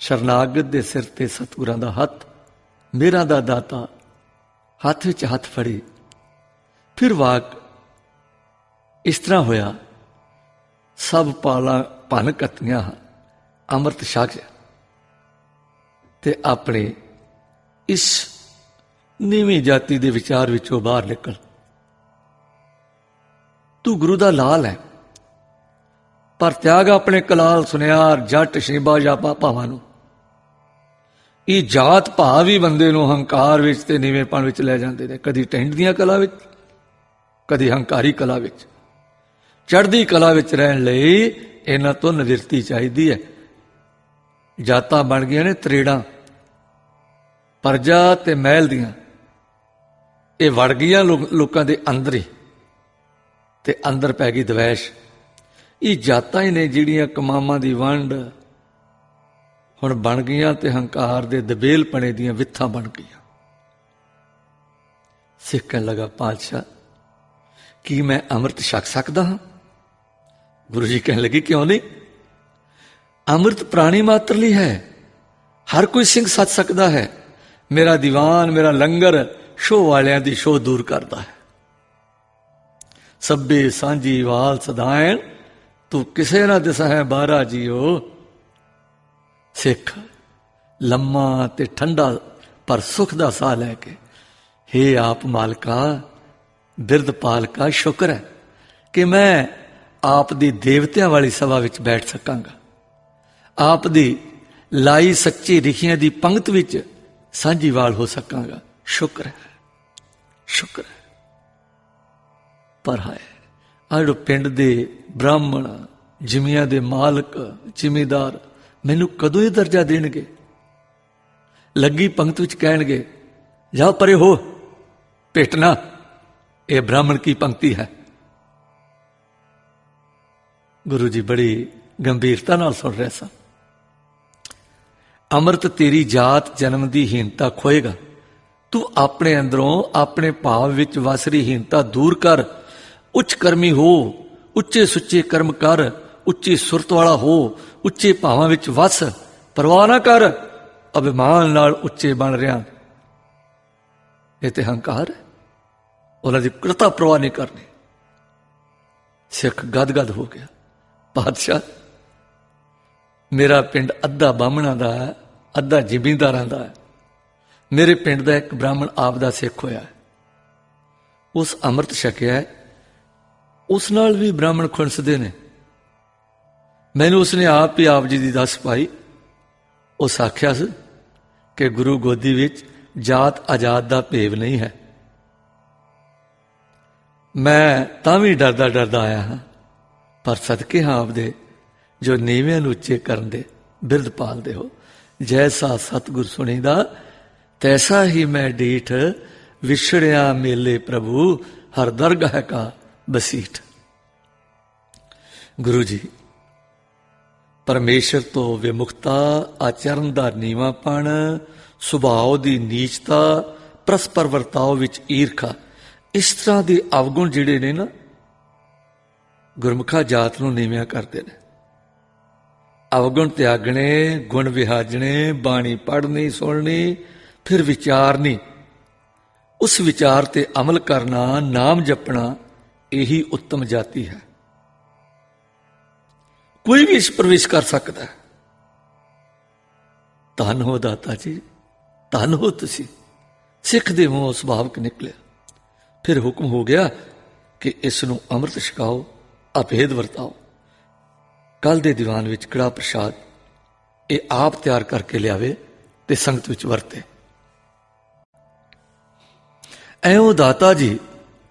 ਸ਼ਰਨਾਗਤ ਦੇ ਸਿਰ ਤੇ ਸਤਿਗੁਰਾਂ ਦਾ ਹੱਥ, ਮੇਰਾ ਦਾ ਦਾਤਾ ਹੱਥ ਵਿੱਚ ਹੱਥ ਫੜੀ। ਫਿਰ ਵਾਕ ਇਸ ਤਰ੍ਹਾਂ ਹੋਇਆ, ਸਭ ਪਾਲਾਂ ਭੰਨ ਕੱਤੀਆਂ, ਅੰਮ੍ਰਿਤ ਛਕ ਤੇ ਆਪਣੇ ਇਸ ਨੀਵੀਂ ਜਾਤੀ ਦੇ ਵਿਚਾਰ ਵਿੱਚੋਂ ਬਾਹਰ ਨਿਕਲ। ਤੂੰ ਗੁਰੂ ਦਾ ਲਾਲ ਹੈ, ਪਰ ਤਿਆਗ ਆਪਣੇ ਕਲਾਲ ਸੁਨਿਆਰ ਜੱਟ ਸ਼ੇਬਾ ਜਾਂ ਭਾਵਾਂ ਨੂੰ। ਇਹ ਜਾਤ ਭਾਵ ਵੀ ਬੰਦੇ ਨੂੰ ਹੰਕਾਰ ਵਿੱਚ ਤੇ ਨੀਵੇਂਪਣ ਵਿੱਚ ਲੈ ਜਾਂਦੇ ਨੇ, ਕਦੀ ਟੈਂਟ ਦੀਆਂ ਕਲਾ ਵਿੱਚ, ਕਦੀ ਹੰਕਾਰੀ ਕਲਾ ਵਿੱਚ। ਚੜ੍ਹਦੀ ਕਲਾ ਵਿੱਚ ਰਹਿਣ ਲਈ ਇਹਨਾਂ ਤੋਂ ਨਿਵਰਤੀ ਚਾਹੀਦੀ ਹੈ। ਜਾਤਾਂ ਬਣ ਗਈਆਂ ਨੇ ਤਰੇੜਾਂ, ਪਰਜਾ ਤੇ ਮਹਿਲ ਦੀਆਂ। ਇਹ ਵੜ ਗਈਆਂ ਲੋਕਾਂ ਦੇ ਅੰਦਰ ਹੀ, ਤੇ ਅੰਦਰ ਪੈ ਗਈ ਦਵੈਸ਼। ਇਹ ਜਾਤਾਂ ਹੀ ਨੇ ਜਿਹੜੀਆਂ ਕਮਾਮਾਂ ਦੀ ਵੰਡ ਹੁਣ ਬਣ ਗਈਆਂ ਤੇ ਹੰਕਾਰ ਦੇ ਦਬੇਲਪਣੇ ਦੀਆਂ ਵਿੱਥਾਂ ਬਣ ਗਈਆਂ। ਸਿੱਖ ਕਹਿਣ ਲੱਗਾ, ਪਾਤਸ਼ਾਹ ਕੀ ਮੈਂ ਅੰਮ੍ਰਿਤ ਛਕ ਸਕਦਾ ਹਾਂ? ਗੁਰੂ ਜੀ ਕਹਿਣ ਲੱਗੇ, ਕਿਉਂ ਨਹੀਂ? ਅੰਮ੍ਰਿਤ ਪ੍ਰਾਣੀ ਮਾਤਰ ਲਈ ਹੈ, ਹਰ ਕੋਈ ਸਿੰਘ ਸੱਚ ਸਕਦਾ ਹੈ। ਮੇਰਾ ਦੀਵਾਨ, ਮੇਰਾ ਲੰਗਰ ਸ਼ੋਅ ਵਾਲਿਆਂ ਦੀ ਸ਼ੋਅ ਦੂਰ ਕਰਦਾ ਹੈ। ਸਭੇ ਸਾਂਝੀ ਵਾਲ ਸਦਾਇਣ, ਤੂੰ ਕਿਸੇ ਨਾ ਦਿਸਹਿ ਬਾਰਾ ਜੀਓ। ਸਿੱਖ ਲੰਮਾ ਤੇ ਠੰਡਾ ਪਰ ਸੁਖ ਦਾ ਸਾਹ ਲੈ ਕੇ, ਹੇ ਆਪ ਮਾਲਕਾ, ਬਿਰਧ ਪਾਲਕਾ, ਸ਼ੁਕਰ ਹੈ ਕਿ ਮੈਂ ਆਪ ਦੀ ਦੇਵਤਿਆਂ ਵਾਲੀ ਸਭਾ ਵਿੱਚ ਬੈਠ ਸਕਾਂਗਾ, ਆਪ ਦੀ ਲਾਈ ਸੱਚੀ ਰਿਖੀਆਂ ਦੀ ਪੰਗਤ ਵਿੱਚ ਸਾਂਝੀਵਾਲ ਹੋ ਸਕਾਂਗਾ। ਸ਼ੁਕਰ ਹੈ, ਸ਼ੁਕਰ ਹੈ। ਪਰ ਹਾਏ, ਆਹ ਜਿਹੜੇ ਪਿੰਡ ਦੇ ਬ੍ਰਾਹਮਣ, ਜ਼ਿਮੀਆਂ ਦੇ ਮਾਲਕ, ਜ਼ਿਮੀਦਾਰ ਮੈਨੂੰ ਕਦੋਂ ਇਹ ਦਰਜਾ ਦੇਣਗੇ? ਲੱਗੀ ਪੰਗਤ ਵਿੱਚ ਕਹਿਣਗੇ, ਜਾਓ ਪਰੇ ਹੋ, ਭੇਟਣਾ, ਇਹ ਬ੍ਰਾਹਮਣ ਕੀ ਪੰਕਤੀ ਹੈ। ਗੁਰੂ ਜੀ ਬੜੀ ਗੰਭੀਰਤਾ ਨਾਲ ਸੁਣ ਰਹੇ ਸਨ। ਅੰਮ੍ਰਿਤ ਤੇਰੀ ਜਾਤ ਜਨਮ ਦੀ ਹੀਨਤਾ ਖੋਏਗਾ। ਤੂੰ ਆਪਣੇ ਅੰਦਰੋਂ ਆਪਣੇ ਭਾਵ ਵਿੱਚ ਵਸ ਰਹੀ ਹੀਨਤਾ ਦੂਰ ਕਰ। ਉੱਚ ਕਰਮੀ ਹੋ, ਉੱਚੇ ਸੁੱਚੇ ਕਰਮ ਕਰ, ਉੱਚੀ ਸੁਰਤ ਵਾਲਾ ਹੋ, ਉੱਚੇ ਭਾਵਾਂ ਵਿੱਚ ਵਸ। ਪਰਵਾਹ ਨਾ ਕਰ ਅਭਿਮਾਨ ਨਾਲ ਉੱਚੇ ਬਣ ਰਿਹਾ, ਇਹ ਤੇ ਹੰਕਾਰ ਹੈ। ਉਹਨਾਂ ਦੀ ਕਰਤਾ ਪਰਵਾਹ ਨਹੀਂ ਕਰਨੀ। ਸਿੱਖ ਗਦਗਦ ਹੋ ਗਿਆ, ਪਾਤਸ਼ਾਹ ਮੇਰਾ ਪਿੰਡ ਅੱਧਾ ਬਾਹਮਣਾਂ ਦਾ ਹੈ, ਅੱਧਾ ਜ਼ਿਮੀਂਦਾਰਾਂ ਦਾ ਹੈ। ਮੇਰੇ ਪਿੰਡ ਦਾ ਇੱਕ ਬ੍ਰਾਹਮਣ ਆਪ ਦਾ ਸਿੱਖ ਹੋਇਆ, ਉਸ ਅੰਮ੍ਰਿਤ ਛਕਿਆ, ਉਸ ਨਾਲ ਵੀ ਬ੍ਰਾਹਮਣ ਖੁਣਸਦੇ ਨੇ। ਮੈਨੂੰ ਉਸਨੇ ਆਪ ਹੀ ਆਪ ਜੀ ਦੀ ਦੱਸ ਪਾਈ। ਉਸ ਆਖਿਆ ਸੀ ਕਿ ਗੁਰੂ ਗੋਦੀ ਵਿੱਚ ਜਾਤ ਆਜ਼ਾਦ ਦਾ ਭੇਵ ਨਹੀਂ ਹੈ। ਮੈਂ ਤਾਂ ਵੀ ਡਰਦਾ ਡਰਦਾ ਆਇਆ ਹਾਂ, ਪਰ ਸਦਕੇ ਹਾਂ ਆਪਦੇ ਜੋ ਨੀਵਿਆਂ ਨੂੰ ਉੱਚੇ ਕਰਨ ਦੇ ਬਿਰਧ ਪਾਲਦੇ ਹੋ। ਜੈਸਾ ਸਤਿਗੁਰ ਸੁਣੀਦਾ ਤੈਸਾ ਹੀ ਮੈਂ ਡੀਠ, ਵਿਛੜਿਆ ਮੇਲੇ ਪ੍ਰਭੂ ਹਰ ਦਰਗਾਹ ਕਾ ਬਸੀਠ। ਗੁਰੂ ਜੀ ਪਰਮੇਸ਼ਰ ਤੋਂ ਵਿਮੁਖਤਾ, ਆਚਰਨ ਦਾ ਨੀਵਾਂਪਣ, ਸੁਭਾਅ ਦੀ ਨੀਚਤਾ, ਪਰਸਪਰ ਵਰਤਾਓ ਵਿੱਚ ਈਰਖਾ, ਇਸ ਤਰ੍ਹਾਂ ਦੇ ਅਵਗੁਣ ਜਿਹੜੇ ਨੇ ਨਾ, ਗੁਰਮੁਖਾ ਜਾਤ ਨੂੰ ਨੀਵਿਆਂ ਕਰਦੇ ਨੇ। ਅਵਗੁਣ ਤਿਆਗਣੇ, ਗੁਣ ਵਿਹਾਜਣੇ, ਬਾਣੀ ਪੜ੍ਹਨੀ ਸੁਣਨੀ, ਫਿਰ ਵਿਚਾਰਨੀ, ਉਸ ਵਿਚਾਰ ਤੇ ਅਮਲ ਕਰਨਾ, ਨਾਮ ਜਪਣਾ, ਇਹੀ ਉੱਤਮ ਜਾਤੀ ਹੈ। ਕੋਈ ਵੀ ਇਸ ਪ੍ਰਵੇਸ਼ ਕਰ ਸਕਦਾ ਹੈ। ਧੰਨ ਹੋ ਦਾਤਾ ਜੀ, ਧੰਨ ਹੋ ਤੁਸੀਂ। ਸਿੱਖ ਦੇ ਮੂੰਹੋਂ ਸੁਭਾਵਕ ਨਿਕਲਿਆ। ਫਿਰ ਹੁਕਮ ਹੋ ਗਿਆ ਕਿ ਇਸ ਨੂੰ ਅੰਮ੍ਰਿਤ ਛਕਾਓ, ਅਭੇਦ ਵਰਤਾਓ। ਕੱਲ ਦੇ ਦੀਵਾਨ ਵਿੱਚ ਕੜਾ ਪ੍ਰਸ਼ਾਦ ਇਹ ਆਪ ਤਿਆਰ ਕਰਕੇ ਲਿਆਵੇ ਤੇ ਸੰਗਤ ਵਿੱਚ ਵਰਤੇ। ਐਉਂ ਦਾਤਾ ਜੀ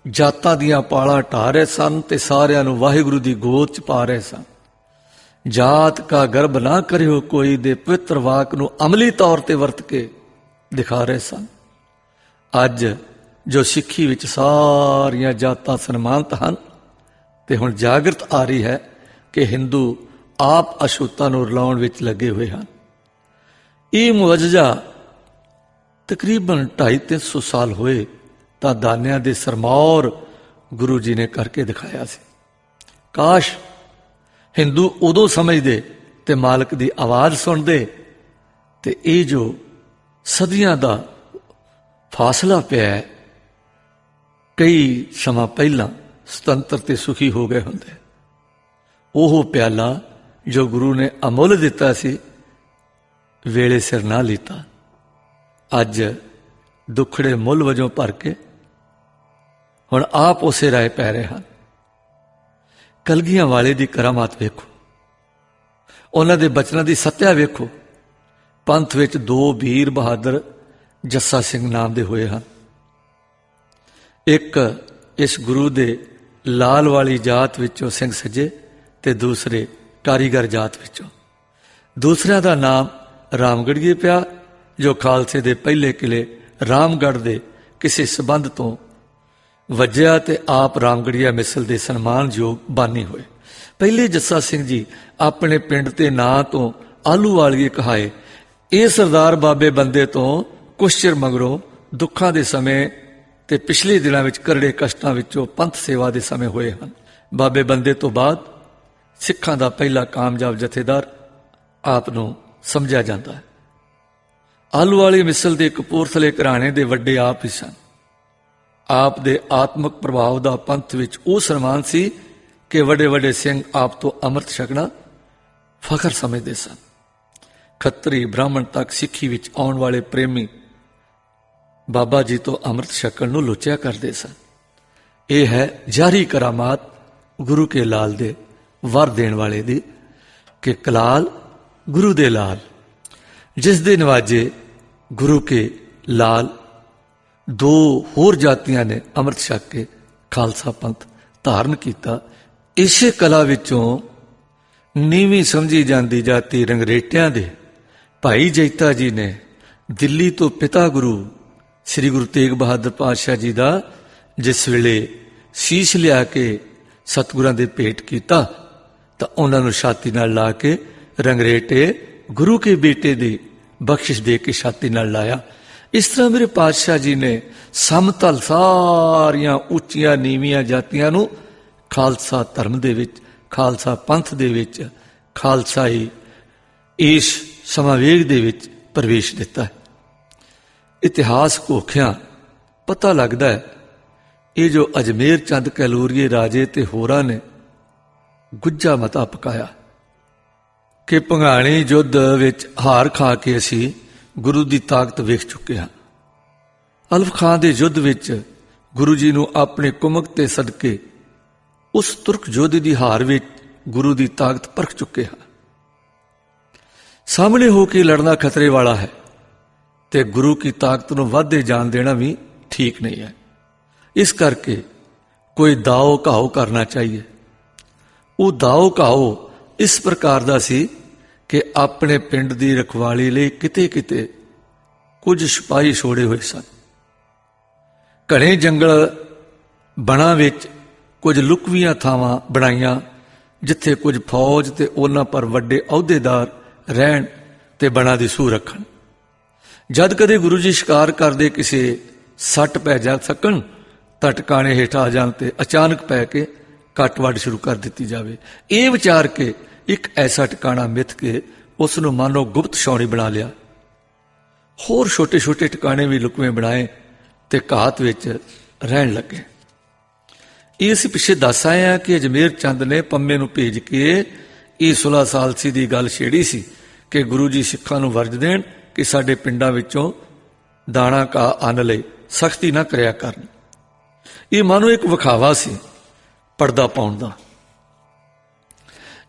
ਜਾਤਾਂ ਦੀਆਂ ਪਾਲਾਂ ਢਾ ਰਹੇ ਸਨ ਤੇ ਸਾਰਿਆਂ ਨੂੰ ਵਾਹਿਗੁਰੂ ਦੀ ਗੋਦ ਚ ਪਾ ਰਹੇ ਸਨ। ਜਾਤ ਕਾ ਗਰਭ ਨਾ ਕਰਿਓ ਕੋਈ ਦੇ ਪਵਿੱਤਰ ਵਾਕ ਨੂੰ ਅਮਲੀ ਤੌਰ ਤੇ ਵਰਤ ਕੇ ਦਿਖਾ ਰਹੇ ਸਨ। ਅੱਜ ਜੋ ਸਿੱਖੀ ਵਿੱਚ ਸਾਰੀਆਂ ਜਾਤਾਂ ਸਨਮਾਨਿਤ ਹਨ, ਤੇ ਹੁਣ ਜਾਗਰਤ ਆ ਰਹੀ ਹੈ ਕਿ ਹਿੰਦੂ ਆਪ ਅਛੂਤਾਂ ਨੂੰ ਰਲਾਉਣ ਵਿੱਚ ਲੱਗੇ ਹੋਏ ਹਨ। ਇਹ ਮੁਅਜਜ਼ਾ ਤਕਰੀਬਨ 250-300 ਸਾਲ ਹੋਏ ਤਾਂ ਦਾਨਿਆਂ ਦੇ ਸਰਮੌਰ ਗੁਰੂ ਜੀ ਨੇ ਕਰਕੇ ਦਿਖਾਇਆ ਸੀ। ਕਾਸ਼ ਹਿੰਦੂ ਉਦੋਂ ਸਮਝਦੇ ਤੇ ਮਾਲਕ ਦੀ ਆਵਾਜ਼ ਸੁਣਦੇ, ਤੇ ਇਹ ਜੋ ਸਦੀਆਂ ਦਾ ਫਾਸਲਾ ਪਿਆ ਹੈ, ਕਈ ਸਮਾਂ ਪਹਿਲਾਂ ਸੁਤੰਤਰ ਤੇ ਸੁਖੀ ਹੋ ਗਏ ਹੁੰਦੇ। ਉਹ ਪਿਆਲਾ ਜੋ ਗੁਰੂ ਨੇ ਅਮੁੱਲ ਦਿੱਤਾ ਸੀ, ਵੇਲੇ ਸਿਰ ਨਾ ਲੀਤਾ, ਅੱਜ ਦੁੱਖੜੇ ਮੁੱਲ ਵਜੋਂ ਭਰ ਕੇ ਹੁਣ ਆਪ ਉਸੇ ਰਾਹ ਪੈ ਰਹੇ ਹਨ। ਕਲਗੀਆਂ ਵਾਲੇ ਦੀ ਕਰਾਮਾਤ ਵੇਖੋ, ਉਹਨਾਂ ਦੇ ਬਚਨਾਂ ਦੀ ਸੱਤਿਆ ਵੇਖੋ। ਪੰਥ ਵਿੱਚ 2 ਵੀਰ ਬਹਾਦਰ ਜੱਸਾ ਸਿੰਘ ਨਾਮ ਦੇ ਹੋਏ ਹਨ। ਇੱਕ ਇਸ ਗੁਰੂ ਦੇ ਲਾਲ ਵਾਲੀ ਜਾਤ ਵਿੱਚੋਂ ਸਿੰਘ ਸੱਜੇ, ਤੇ ਦੂਸਰੇ ਕਾਰੀਗਰ ਜਾਤ ਵਿੱਚੋਂ। ਦੂਸਰਿਆਂ ਦਾ ਨਾਮ ਰਾਮਗੜੀਏ ਪਿਆ, ਜੋ ਖਾਲਸੇ ਦੇ ਪਹਿਲੇ ਕਿਲੇ ਰਾਮਗੜ੍ਹ ਦੇ ਕਿਸੇ ਸਬੰਧ ਤੋਂ ਵੱਜਿਆ ਤੇ ਆਪ ਰਾਮਗੜੀਆ ਮਿਸਲ ਦੇ ਸਨਮਾਨਯੋਗ ਬਾਨੀ ਹੋਏ। ਪਹਿਲੇ ਜੱਸਾ ਸਿੰਘ ਜੀ ਆਪਣੇ ਪਿੰਡ ਤੇ ਨਾਂ ਤੋਂ ਆਲੂ ਵਾਲੀਏ ਕਹਾਏ। ਇਹ ਸਰਦਾਰ ਬਾਬੇ ਬੰਦੇ ਤੋਂ ਕੁਛ ਚਿਰ ਮਗਰੋਂ ਦੁੱਖਾਂ ਦੇ ਸਮੇਂ ਤੇ ਪਿਛਲੇ ਦਿਨਾਂ ਵਿੱਚ ਕਰੜੇ ਕਸ਼ਟਾਂ ਵਿੱਚੋਂ ਪੰਥ ਸੇਵਾ ਦੇ ਸਮੇਂ ਹੋਏ ਹਨ। ਬਾਬੇ ਬੰਦੇ ਤੋਂ ਬਾਅਦ ਸਿੱਖਾਂ ਦਾ ਪਹਿਲਾ ਕਾਮਯਾਬ ਜਥੇਦਾਰ ਆਪ ਨੂੰ ਸਮਝਿਆ ਜਾਂਦਾ ਹੈ। ਆਲੂ ਵਾਲੀ ਮਿਸਲ ਦੇ ਕਪੂਰਥਲੇ ਘਰਾਣੇ ਦੇ ਵੱਡੇ ਆਪ ਹੀ ਸਨ। ਆਪ ਦੇ ਆਤਮਿਕ ਪ੍ਰਭਾਵ ਦਾ ਪੰਥ ਵਿੱਚ ਉਹ ਸਨਮਾਨ ਸੀ ਕਿ ਵੱਡੇ ਵੱਡੇ ਸਿੰਘ ਆਪ ਤੋਂ ਅੰਮ੍ਰਿਤ ਛਕਣਾ ਫਖਰ ਸਮਝਦੇ ਸਨ। ਖੱਤਰੀ ਬ੍ਰਾਹਮਣ ਤੱਕ ਸਿੱਖੀ ਵਿੱਚ ਆਉਣ ਵਾਲੇ ਪ੍ਰੇਮੀ ਬਾਬਾ ਜੀ ਤੋਂ ਅੰਮ੍ਰਿਤ ਛਕਣ ਨੂੰ ਲੁੱਚਿਆ ਕਰਦੇ ਸਨ। ਇਹ ਹੈ ਜਾਰੀ ਕਰਾਮਾਤ ਗੁਰੂ ਕੇ ਲਾਲ ਦੇ ਵਰ ਦੇਣ ਵਾਲੇ ਦੀ, ਕਿ ਕਲਾਲ ਗੁਰੂ ਦੇ ਲਾਲ, ਜਿਸ ਦੇ ਨਵਾਜੇ ਗੁਰੂ ਕੇ ਲਾਲ 2 ਹੋਰ ਜਾਤੀਆਂ ਨੇ ਅੰਮ੍ਰਿਤ ਛਕ ਕੇ ਖਾਲਸਾ ਪੰਥ ਧਾਰਨ ਕੀਤਾ। ਇਸੇ ਕਲਾ ਵਿੱਚੋਂ ਨੀਵੀਂ ਸਮਝੀ ਜਾਂਦੀ ਜਾਤੀ ਰੰਗਰੇਟਿਆਂ ਦੇ ਭਾਈ ਜੈਤਾ ਜੀ ਨੇ ਦਿੱਲੀ ਤੋਂ ਪਿਤਾ ਗੁਰੂ ਸ੍ਰੀ ਗੁਰੂ ਤੇਗ ਬਹਾਦਰ ਪਾਤਸ਼ਾਹ ਜੀ ਦਾ ਜਿਸ ਵੇਲੇ ਸੀਸ ਲਿਆ ਕੇ ਸਤਿਗੁਰਾਂ ਦੇ ਭੇਟ ਕੀਤਾ, ਤਾਂ ਉਹਨਾਂ ਨੂੰ ਛਾਤੀ ਨਾਲ ਲਾ ਕੇ ਰੰਗਰੇਟੇ ਗੁਰੂ ਕੇ ਬੇਟੇ ਦੀ ਬਖਸ਼ਿਸ਼ ਦੇ ਕੇ ਛਾਤੀ ਨਾਲ ਲਾਇਆ। ਇਸ ਤਰ੍ਹਾਂ ਮੇਰੇ ਪਾਤਸ਼ਾਹ ਜੀ ਨੇ ਸਮਤਲ ਸਾਰੀਆਂ ਉੱਚੀਆਂ ਨੀਵੀਆਂ ਜਾਤੀਆਂ ਨੂੰ ਖਾਲਸਾ ਧਰਮ ਦੇ ਵਿੱਚ, ਖਾਲਸਾ ਪੰਥ ਦੇ ਵਿੱਚ, ਖਾਲਸਾਈ ਇਸ ਸਮਾਵੇਗ ਦੇ ਵਿੱਚ ਪ੍ਰਵੇਸ਼ ਦਿੱਤਾ ਹੈ। ਇਤਿਹਾਸ ਘੋਖਿਆਂ ਪਤਾ ਲੱਗਦਾ ਹੈ ਇਹ ਜੋ ਅਜਮੇਰ ਚੰਦ ਕੈਲੂਰੀਏ ਰਾਜੇ ਤੇ ਹੋਰਾਂ ਨੇ ਗੁੱਜਾ ਮਤਾ ਪਕਾਇਆ ਕਿ ਭੰਗਾਣੀ ਯੁੱਧ ਵਿੱਚ ਹਾਰ ਖਾ ਕੇ ਅਸੀਂ ਗੁਰੂ ਦੀ ਤਾਕਤ ਵੇਖ ਚੁੱਕੇ ਹਾਂ। ਅਲਫ ਖਾਂ ਦੇ ਯੁੱਧ ਵਿੱਚ ਗੁਰੂ ਜੀ ਨੂੰ ਆਪਣੇ ਕੁਮਕ ਤੇ ਸਦਕੇ ਉਸ ਤੁਰਕ ਯੋਧੇ ਦੀ ਹਾਰ ਵਿੱਚ ਗੁਰੂ ਦੀ ਤਾਕਤ ਪਰਖ ਚੁੱਕੇ ਹਾਂ। ਸਾਹਮਣੇ ਹੋ ਕੇ ਲੜਨਾ ਖਤਰੇ ਵਾਲਾ ਹੈ ਤੇ ਗੁਰੂ ਕੀ ਤਾਕਤ ਨੂੰ ਵਾਧੇ ਜਾਣ ਦੇਣਾ ਵੀ ਠੀਕ ਨਹੀਂ ਹੈ। ਇਸ ਕਰਕੇ ਕੋਈ ਦਾਓ ਘਾਓ ਕਰਨਾ ਚਾਹੀਏ। ਉਹ ਦਾਓ ਘਾਓ ਇਸ ਪ੍ਰਕਾਰ ਦਾ ਸੀ ਕਿ ਆਪਣੇ ਪਿੰਡ ਦੀ ਰਖਵਾਲੀ ਲਈ ਕਿਤੇ ਕਿਤੇ ਕੁਝ ਸਿਪਾਹੀ ਛੋੜੇ ਹੋਏ ਸਨ। ਘਣੇ ਜੰਗਲ ਬਣਾ ਵਿੱਚ ਕੁਝ ਲੁਕਵੀਆਂ ਥਾਵਾਂ ਬਣਾਈਆਂ ਜਿੱਥੇ ਕੁਝ ਫੌਜ ਤੇ ਉਹਨਾਂ ਪਰ ਵੱਡੇ ਅਹੁਦੇਦਾਰ ਰਹਿਣ ਤੇ ਬਣਾ ਦੀ ਸੂਹ ਰੱਖਣ। ਜਦ ਕਦੇ ਗੁਰੂ ਜੀ ਸ਼ਿਕਾਰ ਕਰਦੇ ਕਿਸੇ ਸੱਟ ਪੈ ਜਾ ਸਕਣ ਤਾਂ ਟਿਕਾਣੇ ਹੇਠ ਆ ਜਾਣ ਤੇ ਅਚਾਨਕ ਪੈ ਕੇ ਕੱਟ ਵੱਢ ਸ਼ੁਰੂ ਕਰ ਦਿੱਤੀ ਜਾਵੇ। ਇਹ ਵਿਚਾਰ ਕੇ ਇੱਕ ਐਸਾ ਟਿਕਾਣਾ ਮਿੱਥ ਕੇ ਉਸ ਨੂੰ ਮਾਨੋ ਗੁਪਤ ਛਾਉਣੀ ਬਣਾ ਲਿਆ। ਹੋਰ ਛੋਟੇ ਛੋਟੇ ਟਿਕਾਣੇ ਵੀ ਲੁਕਵੇਂ ਬਣਾਏ ਤੇ ਘਾਤ ਵਿੱਚ ਰਹਿਣ ਲੱਗੇ। ਇਹ ਅਸੀਂ ਪਿੱਛੇ ਦੱਸ ਆਏ ਹਾਂ ਕਿ ਅਜਮੇਰ ਚੰਦ ਨੇ ਪੰਮੇ ਨੂੰ ਭੇਜ ਕੇ ਇਹ 16 ਸਾਲਸੀ ਦੀ ਗੱਲ ਛੇੜੀ ਸੀ ਕਿ ਗੁਰੂ ਜੀ ਸਿੱਖਾਂ ਨੂੰ ਵਰਜ ਦੇਣ ਕਿ ਸਾਡੇ ਪਿੰਡਾਂ ਵਿੱਚੋਂ ਦਾਣਾ ਕਾ ਅੰਨ ਲਈ ਸਖਤੀ ਨਾ ਕਰਿਆ ਕਰਨ। ਇਹ ਮਾਨੋ ਇੱਕ ਵਿਖਾਵਾ ਸੀ ਪਰਦਾ ਪਾਉਣ ਦਾ।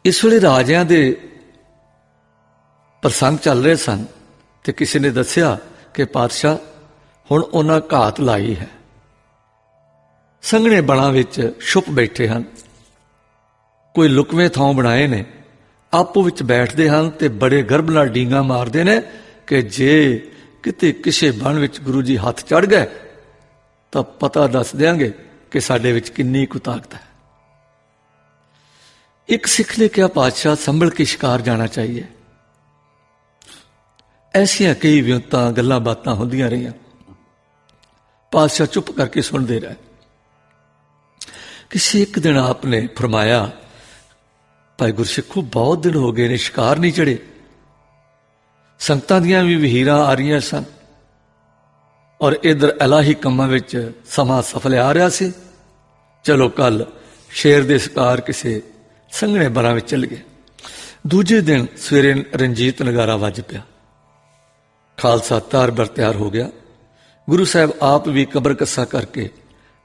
ਇਸ ਵੇਲੇ ਰਾਜਿਆਂ ਦੇ ਪ੍ਰਸੰਗ ਚੱਲ ਰਹੇ ਸਨ ਤੇ ਕਿਸੇ ਨੇ ਦੱਸਿਆ ਕਿ ਪਾਤਸ਼ਾਹ ਹੁਣ ਉਹਨਾਂ ਘਾਤ ਲਾਈ ਹੈ, ਸੰਘਣੇ ਬਣਾ ਵਿੱਚ ਛੁਪ ਬੈਠੇ ਹਨ। ਕੋਈ ਲੁਕਵੇਂ ਥਾਂ ਬਣਾਏ ਨੇ, ਆਪੋ ਵਿੱਚ ਬੈਠਦੇ ਹਨ ਤੇ ਬੜੇ ਗਰਭ ਨਾਲ ਡੀਂਗਾ ਮਾਰਦੇ ਨੇ ਕਿ ਜੇ ਕਿਤੇ ਕਿਸੇ ਬਣ ਵਿੱਚ ਗੁਰੂ ਜੀ ਹੱਥ ਚੜ ਗਏ ਤਾਂ ਪਤਾ ਦੱਸ ਦਿਆਂਗੇ ਕਿ ਸਾਡੇ ਵਿੱਚ ਕਿੰਨੀ ਕੁ ਤਾਕਤ ਹੈ। एक सिख ने कहा, पातशाह संभल के शिकार जाना चाहिए। ऐसिया कई विउंतां गल्लां बातां होंदियां रहियां। पातशाह चुप करके सुनते रहे। किसी एक दिन आपने फरमाया, भाई गुरसिखो बहुत दिन हो गए ने शिकार नहीं चढ़े। संगतां दियां भी वहीरां आ रही सन और इधर इलाही कामां विच समा सफल आ रहा सी। चलो कल शेर दे शिकार किसी संघने बरां विच चल गए। दूजे दिन सवेरे रंजीत नगारा वज पिया। खालसा तार बर तैयार हो गया। गुरु साहब आप भी कबर कस्सा करके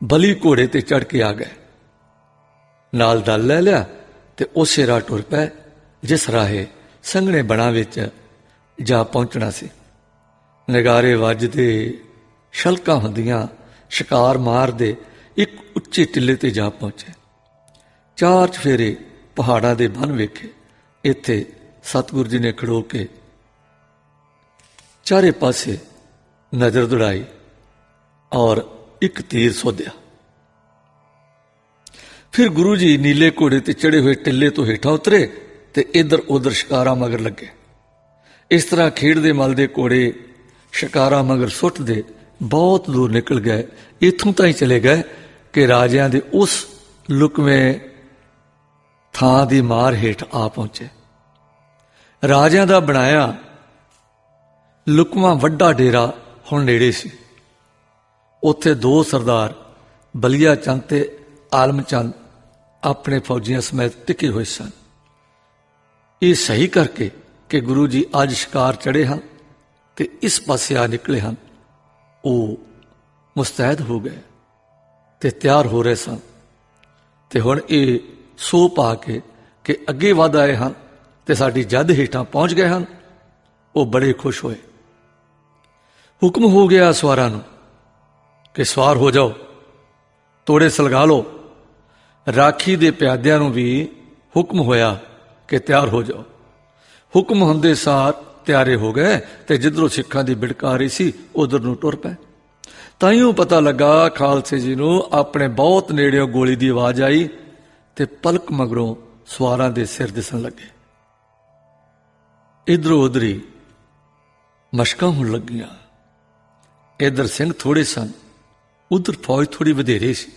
बली घोड़े ते चढ़ के आ गए। नाल दल लै लिया ते उसे राह टुर पै जिस राहे संघने बणां विच जा पहुंचना सी। नगारे वजदे, शलकां हुंदियां, शिकार मारदे एक उच्चे टिले ते जा पहुंचे। चार चफेरे पहाड़ां दे बन वेखे। इत्थे सतगुरु जी ने खड़ो के चारे पासे नजर दौड़ाई और एक तीर सोधिया। फिर गुरु जी नीले घोड़े ते चढ़े हुए टिले तो हेठां उतरे ते इधर उधर शिकारा मगर लगे। इस तरह खेड़दे मलदे घोड़े शिकारा मगर सुट दे बहुत दूर निकल गए। इथों ताईं चले गए कि राजियां दे उस लुकवें थां दी मार हेठ आ पहुंचे। राजियां दा बनाया लुकवां वड्डा डेरा हुण नेड़े सी। उत्थे दो सरदार बलिया चंद ते आलम चंद अपने फौजियां समेत टिके हुए सन। ये सही करके कि गुरु जी अज शिकार चढ़े हैं ते इस पासे आ निकले हैं, वो मुस्तैद हो गए ते तैयार हो रहे सन। ते हुण ये सो पा के अगे वध आए हैं ते साडी जद हेठां पहुंच गए हैं। वो बड़े खुश होए। हुक्म हो गया सवारां नूं कि सवार हो जाओ, तोड़े सलगा लो। राखी दे प्यादियां नूं भी हुक्म होया कि तैयार हो जाओ। हुक्म हुंदे सार तैयारे हो गए ते जिधरों सिखां दी बिड़क आ रही सी उधर नूं टुर पए। ताइयों पता लगा खालसे जी नूं अपने बहुत नेड़े गोली दी आवाज आई ते पलक मगरों सवारां दे सिर दिसन लगे। इधरों उधरी मशकां होण लगियां। इधर सिंह थोड़े सन, उधर फौज थोड़ी वधेरे सी।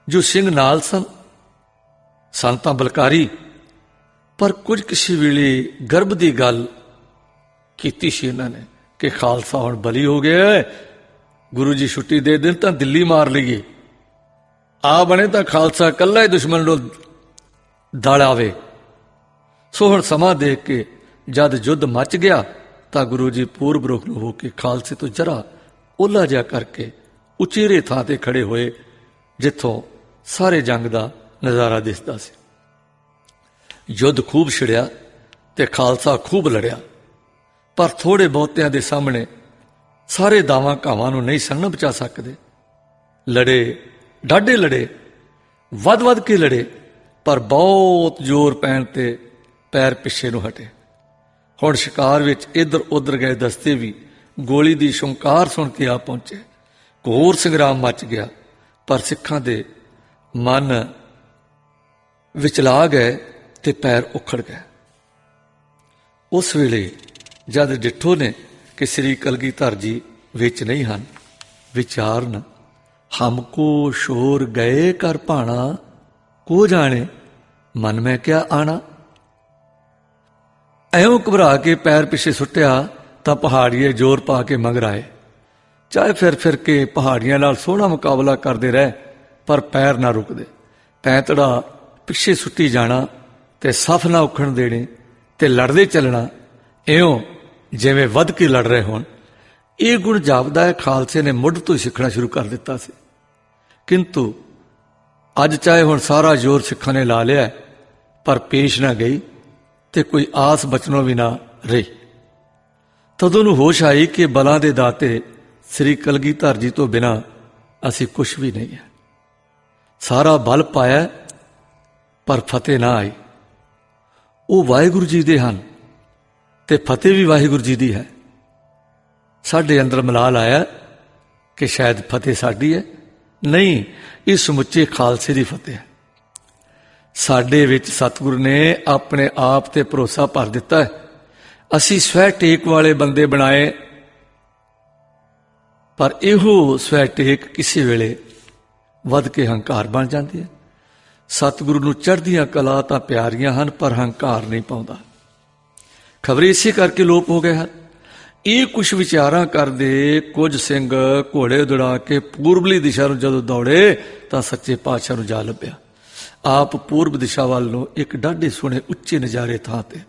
जो सिंह नाल सन तां बलकारी, पर कुछ किसी वेले गर्भ की गल कीती सी इन्हां ने कि खालसा हुण बली हो गया है, गुरु जी छुट्टी दे देन तां दिल्ली मार लईए। आ बने तां खालसा कल्ला ही दुश्मन नूं दल आवे। सो हुण समां देख के जद युद्ध मच गया तां गुरु जी पूर्व रुख नूं हो के खालसे तो जरा ओला जिहा करके उचेरे थां ते खड़े होए जिथों सारे जंग का नज़ारा दिसदा सी। युद्ध खूब छिड़िया ते खालसा खूब लड़िया, पर थोड़े बहुतियां दे सामने सारे दावां घावां नूं नहीं सन बचा सकते। लड़े, डाढे लड़े, वध वध के लड़े, पर बहुत जोर पैण ते पैर पिछे नूं हटे। हुण शिकार विच इधर उधर गए दस्ते भी गोली दी शुंकार सुन के आ पहुंचे। घोर संग्राम मच गया, पर सिखां दे मन विचला गए ते पैर उखड़ गए। उस वेले जद डिठो ने कि श्री कलगीधर जी विच नहीं हन, विचारन हमको शोर गए कर भाणा, को जाने मन में क्या आना। ऐं घबरा के पैर पिछे सुटिया तां पहाड़िए जोर पा के मगर आए। चाहे फिर फिर के पहाड़ियां नाल सोहना मुकाबला करते रहे, पर पैर ना रुकते। पैंतड़ा पिछे सुट्टी जाना ते सफ ना उखड़ देने ते लड़ते चलना, इयों जिवें वध के लड़ रहे होण। ये गुण जापदा है खालसे ने मुढ़ तो ही सीखना शुरू कर दिता सी। किंतु अज चाहे हुण सारा जोर सिखां ने ला लिया, पर पेश ना गई ते कोई आस बचनों भी ना रही। तदों नूं होश आई कि बलां दे दाते श्री कलगीधर जी तो बिना असी कुछ भी नहीं है। सारा बल पाया पर फतेह ना आई। वो वाहिगुरु जी दे हन ते फतेह भी वाहिगुरु जी दी है। साडे अंदर मलाल आया कि शायद फतेह साडी है। नहीं, ये समुचे खालसे की फतेह है। साडे विच सतगुरु ने अपने आप ते भरोसा भर दिता है। असी स्वै टेक वाले बंदे बनाए, पर इहो स्वै टेक किसी वेले वध के हंकार बन जाती है। सतगुरु नूं चढ़दियां कला तां प्यारियां हन, पर हंकार नहीं पाउंदा। खबरे इसे करके लोप हो गए हैं। ये कुछ विचारां करदे कुछ सिंह घोड़े दौड़ा के पूर्वली दिशा नूं जदों दौड़े तां सच्चे पातशाह नूं जा लभ्या। आप पूर्व दिशा वाल नूं एक डाढे सोहणे उच्चे नज़ारे थां ते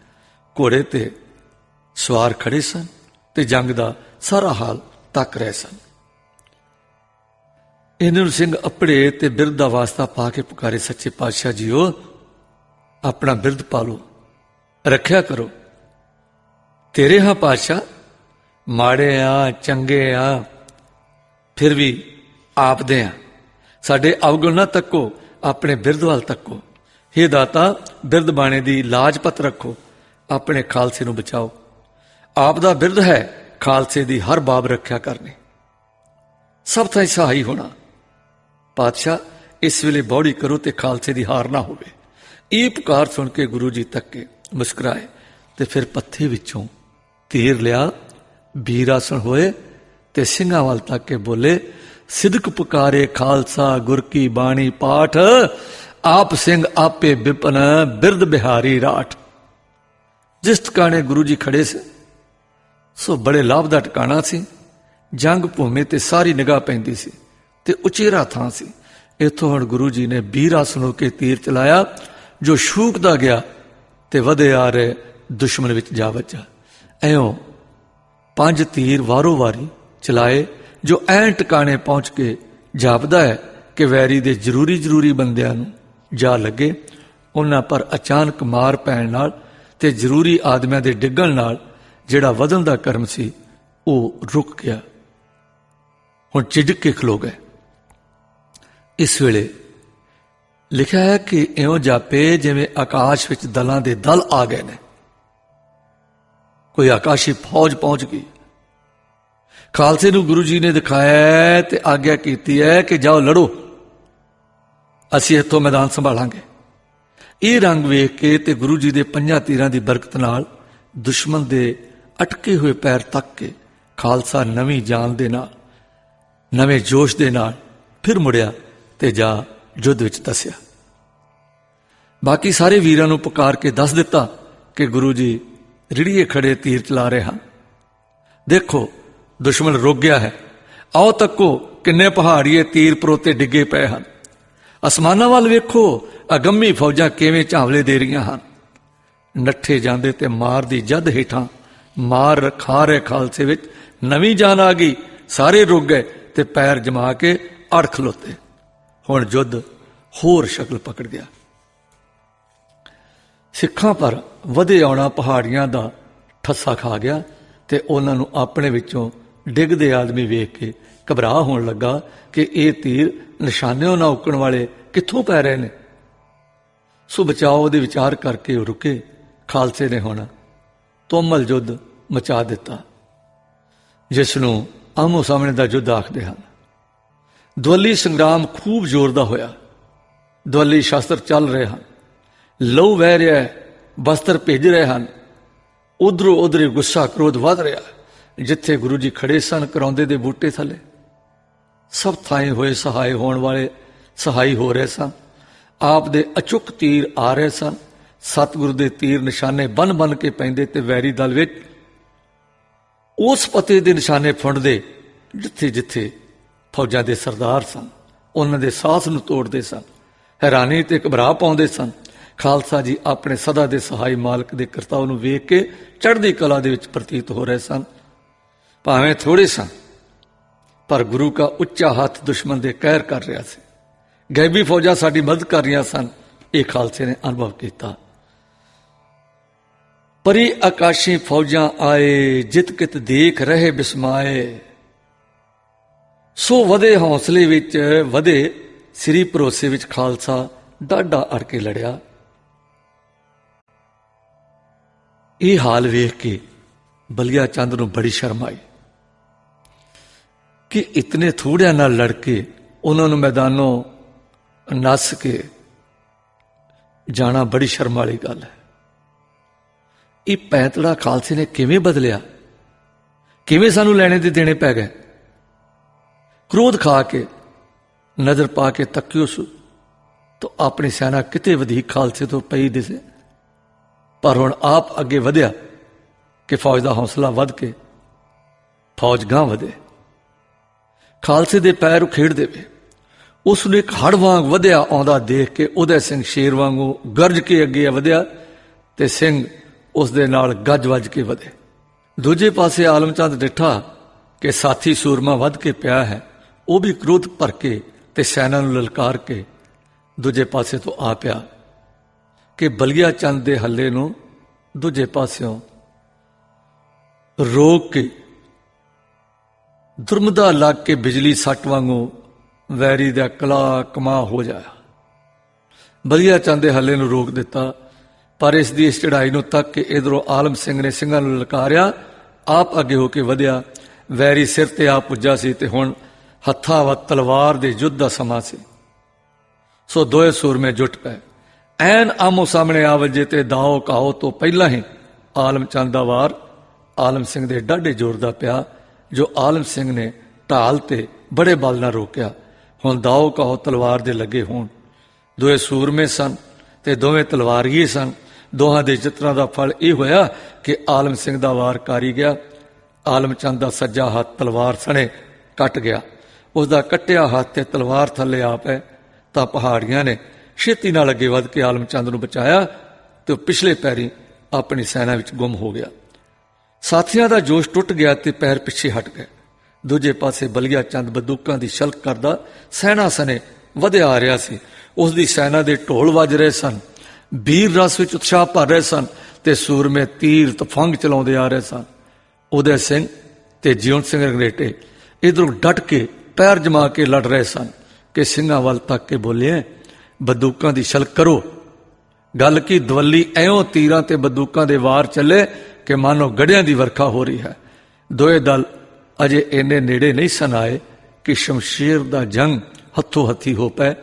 घोड़े ते सवार खड़े सन ते जंग दा सारा हाल तक रहे सन। इन्हू सिंह अपड़े ते बिरद दा वास्ता पा के पुकारे, सच्चे पातशाह जीओ अपना बिरद पालो, रखिया करो। तेरे हाँ पातशाह, माड़े आ चंगे आ फिर भी आप दे आ, साडे अवगुण ना तक्को, अपने बिरद वाल तक्को। हे दाता, बिरद बाणे दी लाजपत रखो, अपने खालसे नूं बचाओ। आप दा बिरद है खालसे दी हर बाब रखिया करनी, सब ताईं सहाई होना। पातशाह इस वेले बौड़ी करो ते खालसे दी हार ना होवे। ये पुकार सुन के गुरु जी तक्के, मुस्कुराए ते फिर पत्थे विचों तीर लिया, बीर आसन होए ते सिंघां वाल तक के बोले, सिदक पुकारे खालसा गुर की बाणी पाठ, आप सिंह आपे बिपन बिरद बिहारी राठ। जिस ठिकाने गुरु जी खड़े से सो बड़े लाभ का ठिकाना सी। जंग भूमि ते सारी निगाह पैंदी सी ते उचेरा थां सी। इत्थों हुण गुरु जी ने बीर आसन होके तीर चलाया, जो शूकदा गया ते वधे आ रहे दुश्मन विच जा वजा। ऐं 5 तीर वारो वारी चलाए, जो ऐं टिकाने पहुंच के जापदा है कि वैरी दे जरूरी बंदियां नूं जा लगे। उन्हां पर अचानक मार पैण नाल ते जरूरी आदमियां दे डिग्गण नाल जिहड़ा वधन दा कर्म सी वो रुक गया। हुण झिझक के खलो गए। इस वेले लिखा है कि इउं जापे जिवें आकाश विच दलां दे दल आ गए ने, कोई आकाशी फौज पहुंच गई। खालसे नूं गुरु जी ने दिखाया ते आग्या कीती है कि जाओ लड़ो, असीं इत्थों मैदान संभालांगे। ये रंग वेख के ते गुरु जी दे 5 तीरां दी बरकत नाल दुश्मन दे अटके हुए पैर तक के खालसा नवीं जान दे नाल, नवें जोश दे नाल फिर मुड़िया ते जा युद्ध विच दसिया। बाकी सारे वीरां नूं पुकार के दस दिता कि गुरु जी रिड़िए खड़े तीर चला रहे हैं। देखो दुश्मन रुक गया है, आओ तक्को किन्ने पहाड़िए तीर परोते डिगे पे हैं। आसमानां वाल वेखो, अगम्मी फौजां किवें झांवले दे रहीआं हन। नट्ठे जांदे ते मार दी जद हेठां मार रखा रहे खालसे विच नवीं जान आ गई। सारे रुक गए ते पैर जमा के अड़ खलोते। हुण युद्ध होर शक्ल पकड़ गया। सिखां पर वधे आउणा पहाड़ियां दा ठस्सा खा गया ते उन्हां नूं अपने विचों डिगदे आदमी वेख के घबरा होण लगा कि ये तीर निशानियों ना उकण वाले कित्थों पै रहे ने। सो बचाओ दे विचार करके रुके। खालसे ने हुण तोमल युद्ध मचा दिता, जिसनूं आमो सामने दा युद्ध आखदे हन। दुअली संग्राम खूब जोर दा होया। दुअली शास्त्र चल रहे हैं, लहू वह रहा है, बस्तर भेज रहे हैं। उधरों उधर गुस्सा क्रोध वध रहा। जिथे गुरु जी खड़े सन करौंदे दे बूटे थले, सब थाएं होए सहाय होने वाले सहाई हो रहे सन। आप दे अचुक तीर आ रहे सन। सतगुरु दे तीर निशाने बन बन के पैंदे ते वैरी दल विच उस पते दे निशाने फुंडदे जिथे जिथे फौजां दे सरदार सन। उन्हां दे साहस नूं तोड़दे सन, हैरानी ते घबरा पाउंदे सन। खालसा जी अपने सदा दे सहाय मालक दे करताव नूं वेख के चढ़दी कला दे विच प्रतीत हो रहे सन। भावें थोड़े सन, पर गुरु का उच्चा हाथ दुश्मन दे कहर कर रहा सी। गैबी फौजां साडी मदद कर रही सन। ये खालसे ने अनुभव किया। परी आकाशी फौजां आए, जित कित देख रहे बिस्माए। सो वधे हौसले विच वधे सिरी भरोसे विच खालसा डाढा अड़ के लड़िया। ये हाल वेख के बलिया चंद नूं बड़ी शर्म आई कि इतने थोड़िਆਂ ਨਾਲ ਲੜ ਕੇ ਉਹਨਾਂ ਨੂੰ ਮੈਦਾਨੋਂ ਨੱਸ ਕੇ ਜਾਣਾ ਬੜੀ ਸ਼ਰਮ ਵਾਲੀ ਗੱਲ ਹੈ। ਇਹ ਪੈਂਤੜਾ ਖਾਲਸੇ ਨੇ ਕਿਵੇਂ ਬਦਲਿਆ, ਕਿਵੇਂ ਸਾਨੂੰ ਲੈਣੇ ਤੇ ਦੇਣੇ ਪੈ ਗਏ। क्रोध खा के नज़र पा के तकियो सु तो अपनी सेना किते वधीक खालसे तो पई दिसे, पर हुण आप अगे वधिया कि फौज का हौसला वध के फौज गांह वधे, खालसे दे पैर उखेड़ देवे। उसने एक हड़ वांग वधिया आउंदा देख के उदय सिंह शेर वांगू गरज के अगे वधिया ते सिंह उस दे नाल गज वज के वधे। दूजे पासे आलमचंद डिठा कि साथी सूरमा वध के पिया है, ਉਹ भी क्रोध भर के ते सैना ਨੂੰ ललकार के दूजे पासे तो आ पिया कि बलिया चंद दे हल्ले ਨੂੰ दूजे पास्यों रोक के दुर्मदा लग के बिजली सट वांगू वैरी दा कला कमा हो जाया। बलिया चंद दे हल्ले ਨੂੰ रोक दिता, पर इस दी इस चढ़ाई ਨੂੰ तक के इधरों आलम सिंह ने ਸਿੰਘਾਂ ਨੂੰ ललकारिया, आप अगे हो के वधिया। वैरी सिर ते आ पुज्जा सी ते हुण हत्था व तलवार दे युद्ध दा समा सी। सो दोए सूरमे जुट पए, ऐन आमो सामने आ वजे ते दाओ काओ तो पहला ही आलम चंद दा वार आलम सिंह दे डाढे जोर दा पिया, जो आलम सिंह ने ढाल ते बड़े बल नाल रोकिया। हुण दाओ काओ तलवार दे लगे होण। दोए सूरमे सन ते दोवें तलवारीए सन। दोहां दे चित्रां दा फल इह होया कि आलम सिंह दा वार कारी गया। आलम चंद दा सज्जा हत्थ तलवार सणे कट गया। उसका कट्टिया हाथ ते तलवार थले आ पए तां पहाड़ियां ने छेती नाल अगे वध के आलम चंद नूं बचाया ते पिछले पैरी अपनी सेना विच गुम हो गया। साथियां दा जोश टुट गया ते पैर पिछे हट गए। दूजे पासे बलिया चंद बंदूकां दी छलक करदा सेना सने वधिया आ रहा सी। उसदी सेना दे ढोल वज रहे सन, वीर रस विच उत्साह भर रहे सन ते सूरमे तीर तफंग चलाउंदे आ रहे सन। उदय सिंह ते जीवन सिंह रंगरेटे इधरों डट के पैर जमा के लड़ रहे सन कि ਸਿੰਘਾਂ ਵੱਲ तक के बोले, बंदूकों की छलक करो। गल की दवली एवं तीरां ते बंदूकों के वार चले कि मानो गड़ियां की वर्खा हो रही है। दोए दल अजे इन्ने नेड़े नहीं सन आए कि शमशेर का जंग हथों हथी हो पाए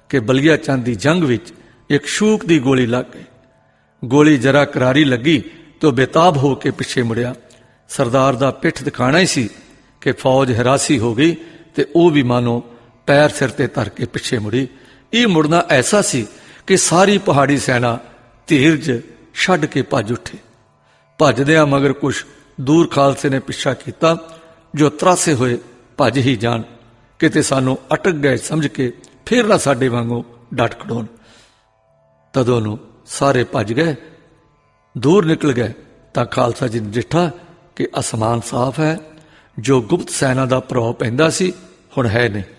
कि बलिया चंद की जंग विच एक शूक की गोली लग गई। गोली जरा करारी लगी तो बेताब हो के पिछे मुड़िया। सरदार का पिठ दिखाना ही सी कि फौज हिरासी हो गई ते वो भी मानो पैर सिर ते धर के पिछे मुड़ी। ये मुड़ना ऐसा सी कि सारी पहाड़ी सेना धीरज छड्ड के भज उठे। भजदियां मगर कुछ दूर खालसे ने पिछा किया, जो त्रासे हुए भज ही जान, किते सानू अटक गए समझ के फिर ना साडे वांगू डट खड़ोन। तदों नूं सारे भज गए, दूर निकल गए तां खालसा जी ने डिठा कि आसमान साफ है, जो गुप्त सेना का प्रभाव पैंदा सी हुण है नहीं।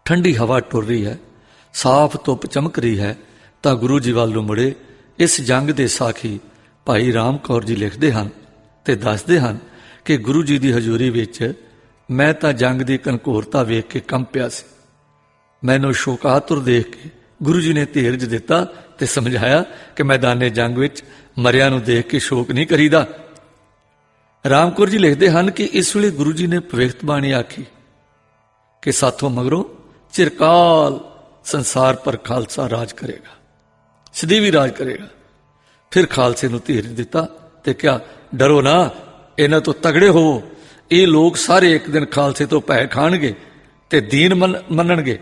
ठंडी हवा टुर रही है, साफ धुप चमक रही है। तां गुरु जी वाल नूं मुड़े इस जंग दे साखी भाई राम कौर जी लिखते हैं ते दसदे हैं कि गुरु जी की हजूरी विच मैं तां जंग की कनकोरता वेख के कंब पिया सी। मैनूं शोकातुर देख के गुरु जी ने धीरज दिता ते समझाया कि मैदाने जंग विच मरिया नूं देख के शोक नहीं करीदा। राम कौर जी लिखते हैं कि इस वेले गुरु जी ने भविष्यवाणी आखी कि साथों मगरों चिरकाल संसार पर खालसा राज करेगा, सदैवी राज करेगा। फिर खालसे नूं धीरज दिता ते क्या डरो ना, इन्हां तो तगड़े हो। ये लोग सारे एक दिन खालसे तो भै खाणगे ते दीन मनणगे।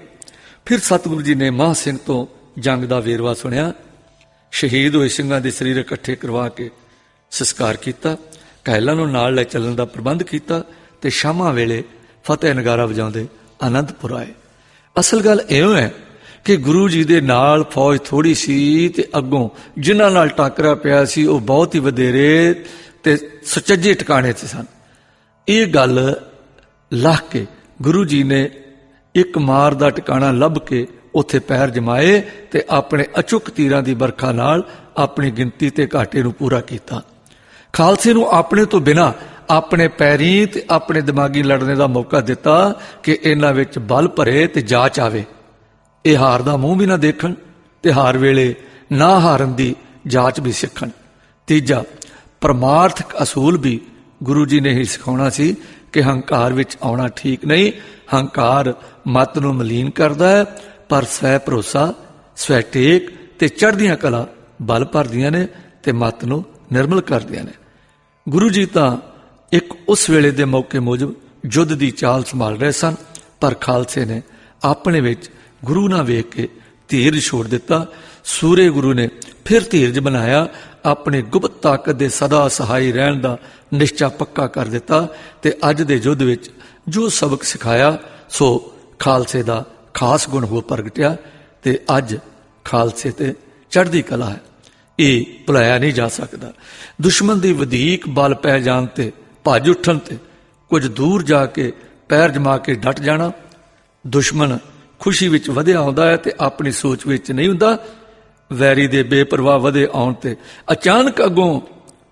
फिर सतगुरु जी ने माह सिंह तो जंग का वेरवा सुनिया। शहीद हुए ਸਿੰਘਾਂ ਦੇ सरीर इकट्ठे करवा के संस्कार किया। घायलां नूं नाल लै चलण का प्रबंध किया ते शामां वेले फतेह नगारा वजाउंदे आनंदपुर आए। असल गल इउं है कि गुरु जी दे नाल फौज थोड़ी सी ते अगों जिन्हां नाल टाकरा पिया सी वो बहुत ही वधेरे ते सुचज्जे ठिकाणे ते सन। ये गल लह के गुरु जी ने एक मार दा ठिकाना लभ के उत्थे पैर जमाए ते अपने अचुक तीरां दी बरखा नाल अपनी गिनती ते घाटे नूं पूरा कीता। खालसे नूं अपने तो बिना अपने पैरीं ते अपने दिमागी लड़ने का मौका दिता कि इन्हां विच बल भरे ते जाच आवे। ये हार दा मूँह भी ना देखण ते हार वेले ना हारन दी जाच भी सीखण। तीजा परमार्थक असूल भी ਗੁਰੂ ਜੀ ਨੇ ਹੀ ਸਿਖਾਉਣਾ ਸੀ ਕਿ ਹੰਕਾਰ ਵਿੱਚ ਆਉਣਾ ਠੀਕ ਨਹੀਂ। ਹੰਕਾਰ ਮਤ ਨੂੰ ਮਲੀਨ ਕਰਦਾ ਹੈ, ਪਰ ਸਵੈ ਭਰੋਸਾ, ਸਵੈ ਟੇਕ ਤੇ ਚੜ੍ਹਦੀਆਂ ਕਲਾ ਬਲ ਭਰਦੀਆਂ ਨੇ ਤੇ ਮਤ ਨੂੰ ਨਿਰਮਲ ਕਰਦੀਆਂ ਨੇ। ਗੁਰੂ ਜੀ ਤਾਂ ਇੱਕ ਉਸ ਵੇਲੇ ਦੇ ਮੌਕੇ ਮੁਜਬ ਯੁੱਧ ਦੀ ਚਾਲ ਸੰਭਾਲ ਰਹੇ ਸਨ, ਪਰ ਖਾਲਸੇ ਨੇ ਆਪਣੇ ਵਿੱਚ ਗੁਰੂ ਨਾ ਵੇਖ ਕੇ ਧੀਰਜ ਛੋੜ ਦਿੱਤਾ। ਸੂਰੇ ਗੁਰੂ ਨੇ ਫਿਰ ਧੀਰਜ ਬਣਾਇਆ, ਆਪਣੀ ਗੁਪਤ ਤਾਕਤ ਦੇ ਸਦਾ ਸਹਾਈ ਰਹਿਣ ਦਾ ਨਿਸ਼ਚਾ ਪੱਕਾ ਕਰ ਦਿੱਤਾ ਤੇ ਅੱਜ ਦੇ ਯੁੱਧ ਵਿੱਚ ਜੋ ਸਬਕ ਸਿਖਾਇਆ ਸੋ ਖਾਲਸੇ ਦਾ ਖਾਸ ਗੁਣ ਹੋ ਪ੍ਰਗਟਿਆ ਤੇ ਅੱਜ ਖਾਲਸੇ ਤੇ ਚੜ੍ਹਦੀ ਕਲਾ ਹੈ। ਇਹ ਭੁਲਾਇਆ ਨਹੀਂ ਜਾ ਸਕਦਾ। ਦੁਸ਼ਮਣ ਦੀ ਵਧੀਕ ਬਲ ਪੈ ਜਾਣ ਤੇ ਭੱਜ ਉੱਠਣ ਤੇ ਕੁਝ ਦੂਰ ਜਾ ਕੇ ਪੈਰ ਜਮਾ ਕੇ ਡਟ ਜਾਣਾ। ਦੁਸ਼ਮਣ ਖੁਸ਼ੀ ਵਿੱਚ ਵਧਿਆ ਆਉਂਦਾ ਹੈ ਤੇ ਆਪਣੀ ਸੋਚ ਵਿੱਚ ਨਹੀਂ ਹੁੰਦਾ। ਵੈਰੀ ਦੇ ਬੇਪਰਵਾਹ ਵਧੇ ਆਉਣ ਤੇ ਅਚਾਨਕ ਅੱਗੋਂ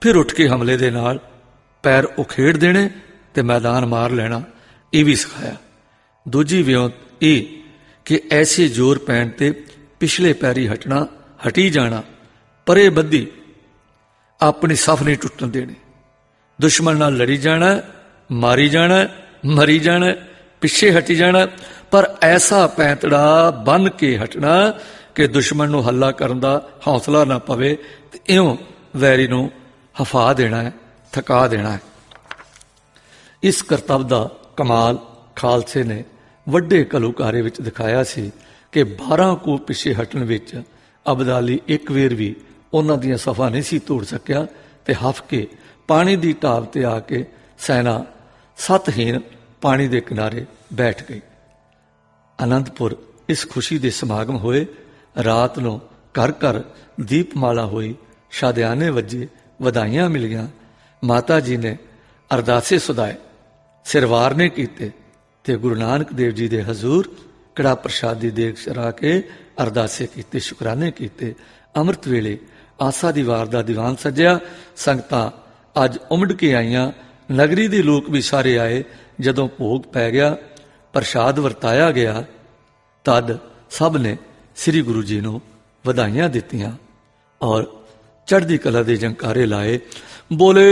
ਫਿਰ ਉੱਠ ਕੇ ਹਮਲੇ ਦੇ ਨਾਲ ਪੈਰ ਉਖੇੜ ਦੇਣੇ ਤੇ ਮੈਦਾਨ ਮਾਰ ਲੈਣਾ, ਇਹ ਵੀ ਸਿਖਾਇਆ। ਦੂਜੀ ਵਿਉਂਤ ਇਹ ਕਿ ਐਸੇ ਜ਼ੋਰ ਪੈਣ ਤੇ ਪਿਛਲੇ ਪੈਰੀ ਹਟਣਾ, ਹਟੀ ਜਾਣਾ, ਪਰੇ ਬੱਧੀ ਆਪਣੀ ਸਫ ਨਹੀਂ ਟੁੱਟਣ ਦੇਣੀ। ਦੁਸ਼ਮਣ ਨਾਲ ਲੜੀ ਜਾਣਾ, ਮਾਰੀ ਜਾਣਾ, ਮਰੀ ਜਾਣਾ, ਪਿੱਛੇ ਹਟੀ ਜਾਣਾ, ਪਰ ਐਸਾ ਪੈਂਤੜਾ ਬੰਨ ਕੇ ਹਟਣਾ ਕਿ ਦੁਸ਼ਮਣ ਨੂੰ ਹੱਲਾ ਕਰਨ ਦਾ ਹੌਸਲਾ ਨਾ ਪਵੇ ਤੇ ਇਉਂ ਵੈਰੀ ਨੂੰ ਹਫਾ ਦੇਣਾ ਹੈ, ਥਕਾ ਦੇਣਾ ਹੈ। ਇਸ ਕਰਤੱਵ ਦਾ ਕਮਾਲ ਖਾਲਸੇ ਨੇ ਵੱਡੇ ਘੱਲੂਘਾਰੇ ਵਿੱਚ ਦਿਖਾਇਆ ਸੀ ਕਿ 12 ਕੋ ਪਿੱਛੇ ਹਟਣ ਵਿੱਚ ਅਬਦਾਲੀ ਇੱਕ ਵੇਰ ਵੀ ਉਹਨਾਂ ਦੀਆਂ ਸਫਾਂ ਨਹੀਂ ਸੀ ਤੋੜ ਸਕਿਆ ਤੇ ਹਫ ਕੇ ਪਾਣੀ ਦੀ ਢਾਬ ਤੇ ਆ ਕੇ ਸੈਨਾ ਸਤਹੀਣ ਪਾਣੀ ਦੇ ਕਿਨਾਰੇ ਬੈਠ ਗਈ। ਅਨੰਦਪੁਰ ਇਸ ਖੁਸ਼ੀ ਦੇ ਸਮਾਗਮ ਹੋਏ। ਰਾਤ ਨੂੰ ਘਰ ਘਰ ਦੀਪਮਾਲਾ ਹੋਈ, ਸ਼ਾਦਿਆਨੇ ਵੱਜੇ, ਵਧਾਈਆਂ ਮਿਲੀਆਂ। ਮਾਤਾ ਜੀ ਨੇ ਅਰਦਾਸੇ ਸੁਧਾਏ, ਸਿਰਵਾਰਨੇ ਕੀਤੇ ਤੇ ਗੁਰੂ ਨਾਨਕ ਦੇਵ ਜੀ ਦੇ ਹਜ਼ੂਰ ਕੜਾ ਪ੍ਰਸ਼ਾਦ ਦੀ ਦੇਗ ਚੜਾ ਕੇ ਅਰਦਾਸੇ ਕੀਤੇ, ਸ਼ੁਕਰਾਨੇ ਕੀਤੇ। ਅੰਮ੍ਰਿਤ ਵੇਲੇ ਆਸਾ ਦੀ ਵਾਰ ਦਾ ਦੀਵਾਨ ਸਜਿਆ। ਸੰਗਤਾਂ ਅੱਜ ਉਮੜ ਕੇ ਆਈਆਂ, ਨਗਰੀ ਦੇ ਲੋਕ ਵੀ ਸਾਰੇ ਆਏ। ਜਦੋਂ ਭੋਗ ਪੈ ਗਿਆ, ਪ੍ਰਸ਼ਾਦ ਵਰਤਾਇਆ ਗਿਆ, ਤਦ ਸਭ ਨੇ ਸ੍ਰੀ ਗੁਰੂ ਜੀ ਨੂੰ ਵਧਾਈਆਂ ਦਿੱਤੀਆਂ ਔਰ ਚੜ੍ਹਦੀ ਕਲਾ ਦੇ ਜੰਕਾਰੇ ਲਾਏ। ਬੋਲੇ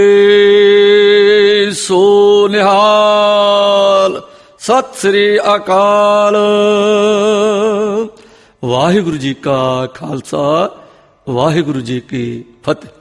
ਸੋ ਨਿਹਾਲ, ਸਤਿ ਸ੍ਰੀ ਅਕਾਲ। ਵਾਹਿਗੁਰੂ ਜੀ ਕਾ ਖਾਲਸਾ, ਵਾਹਿਗੁਰੂ ਜੀ ਕੀ ਫਤਿਹ।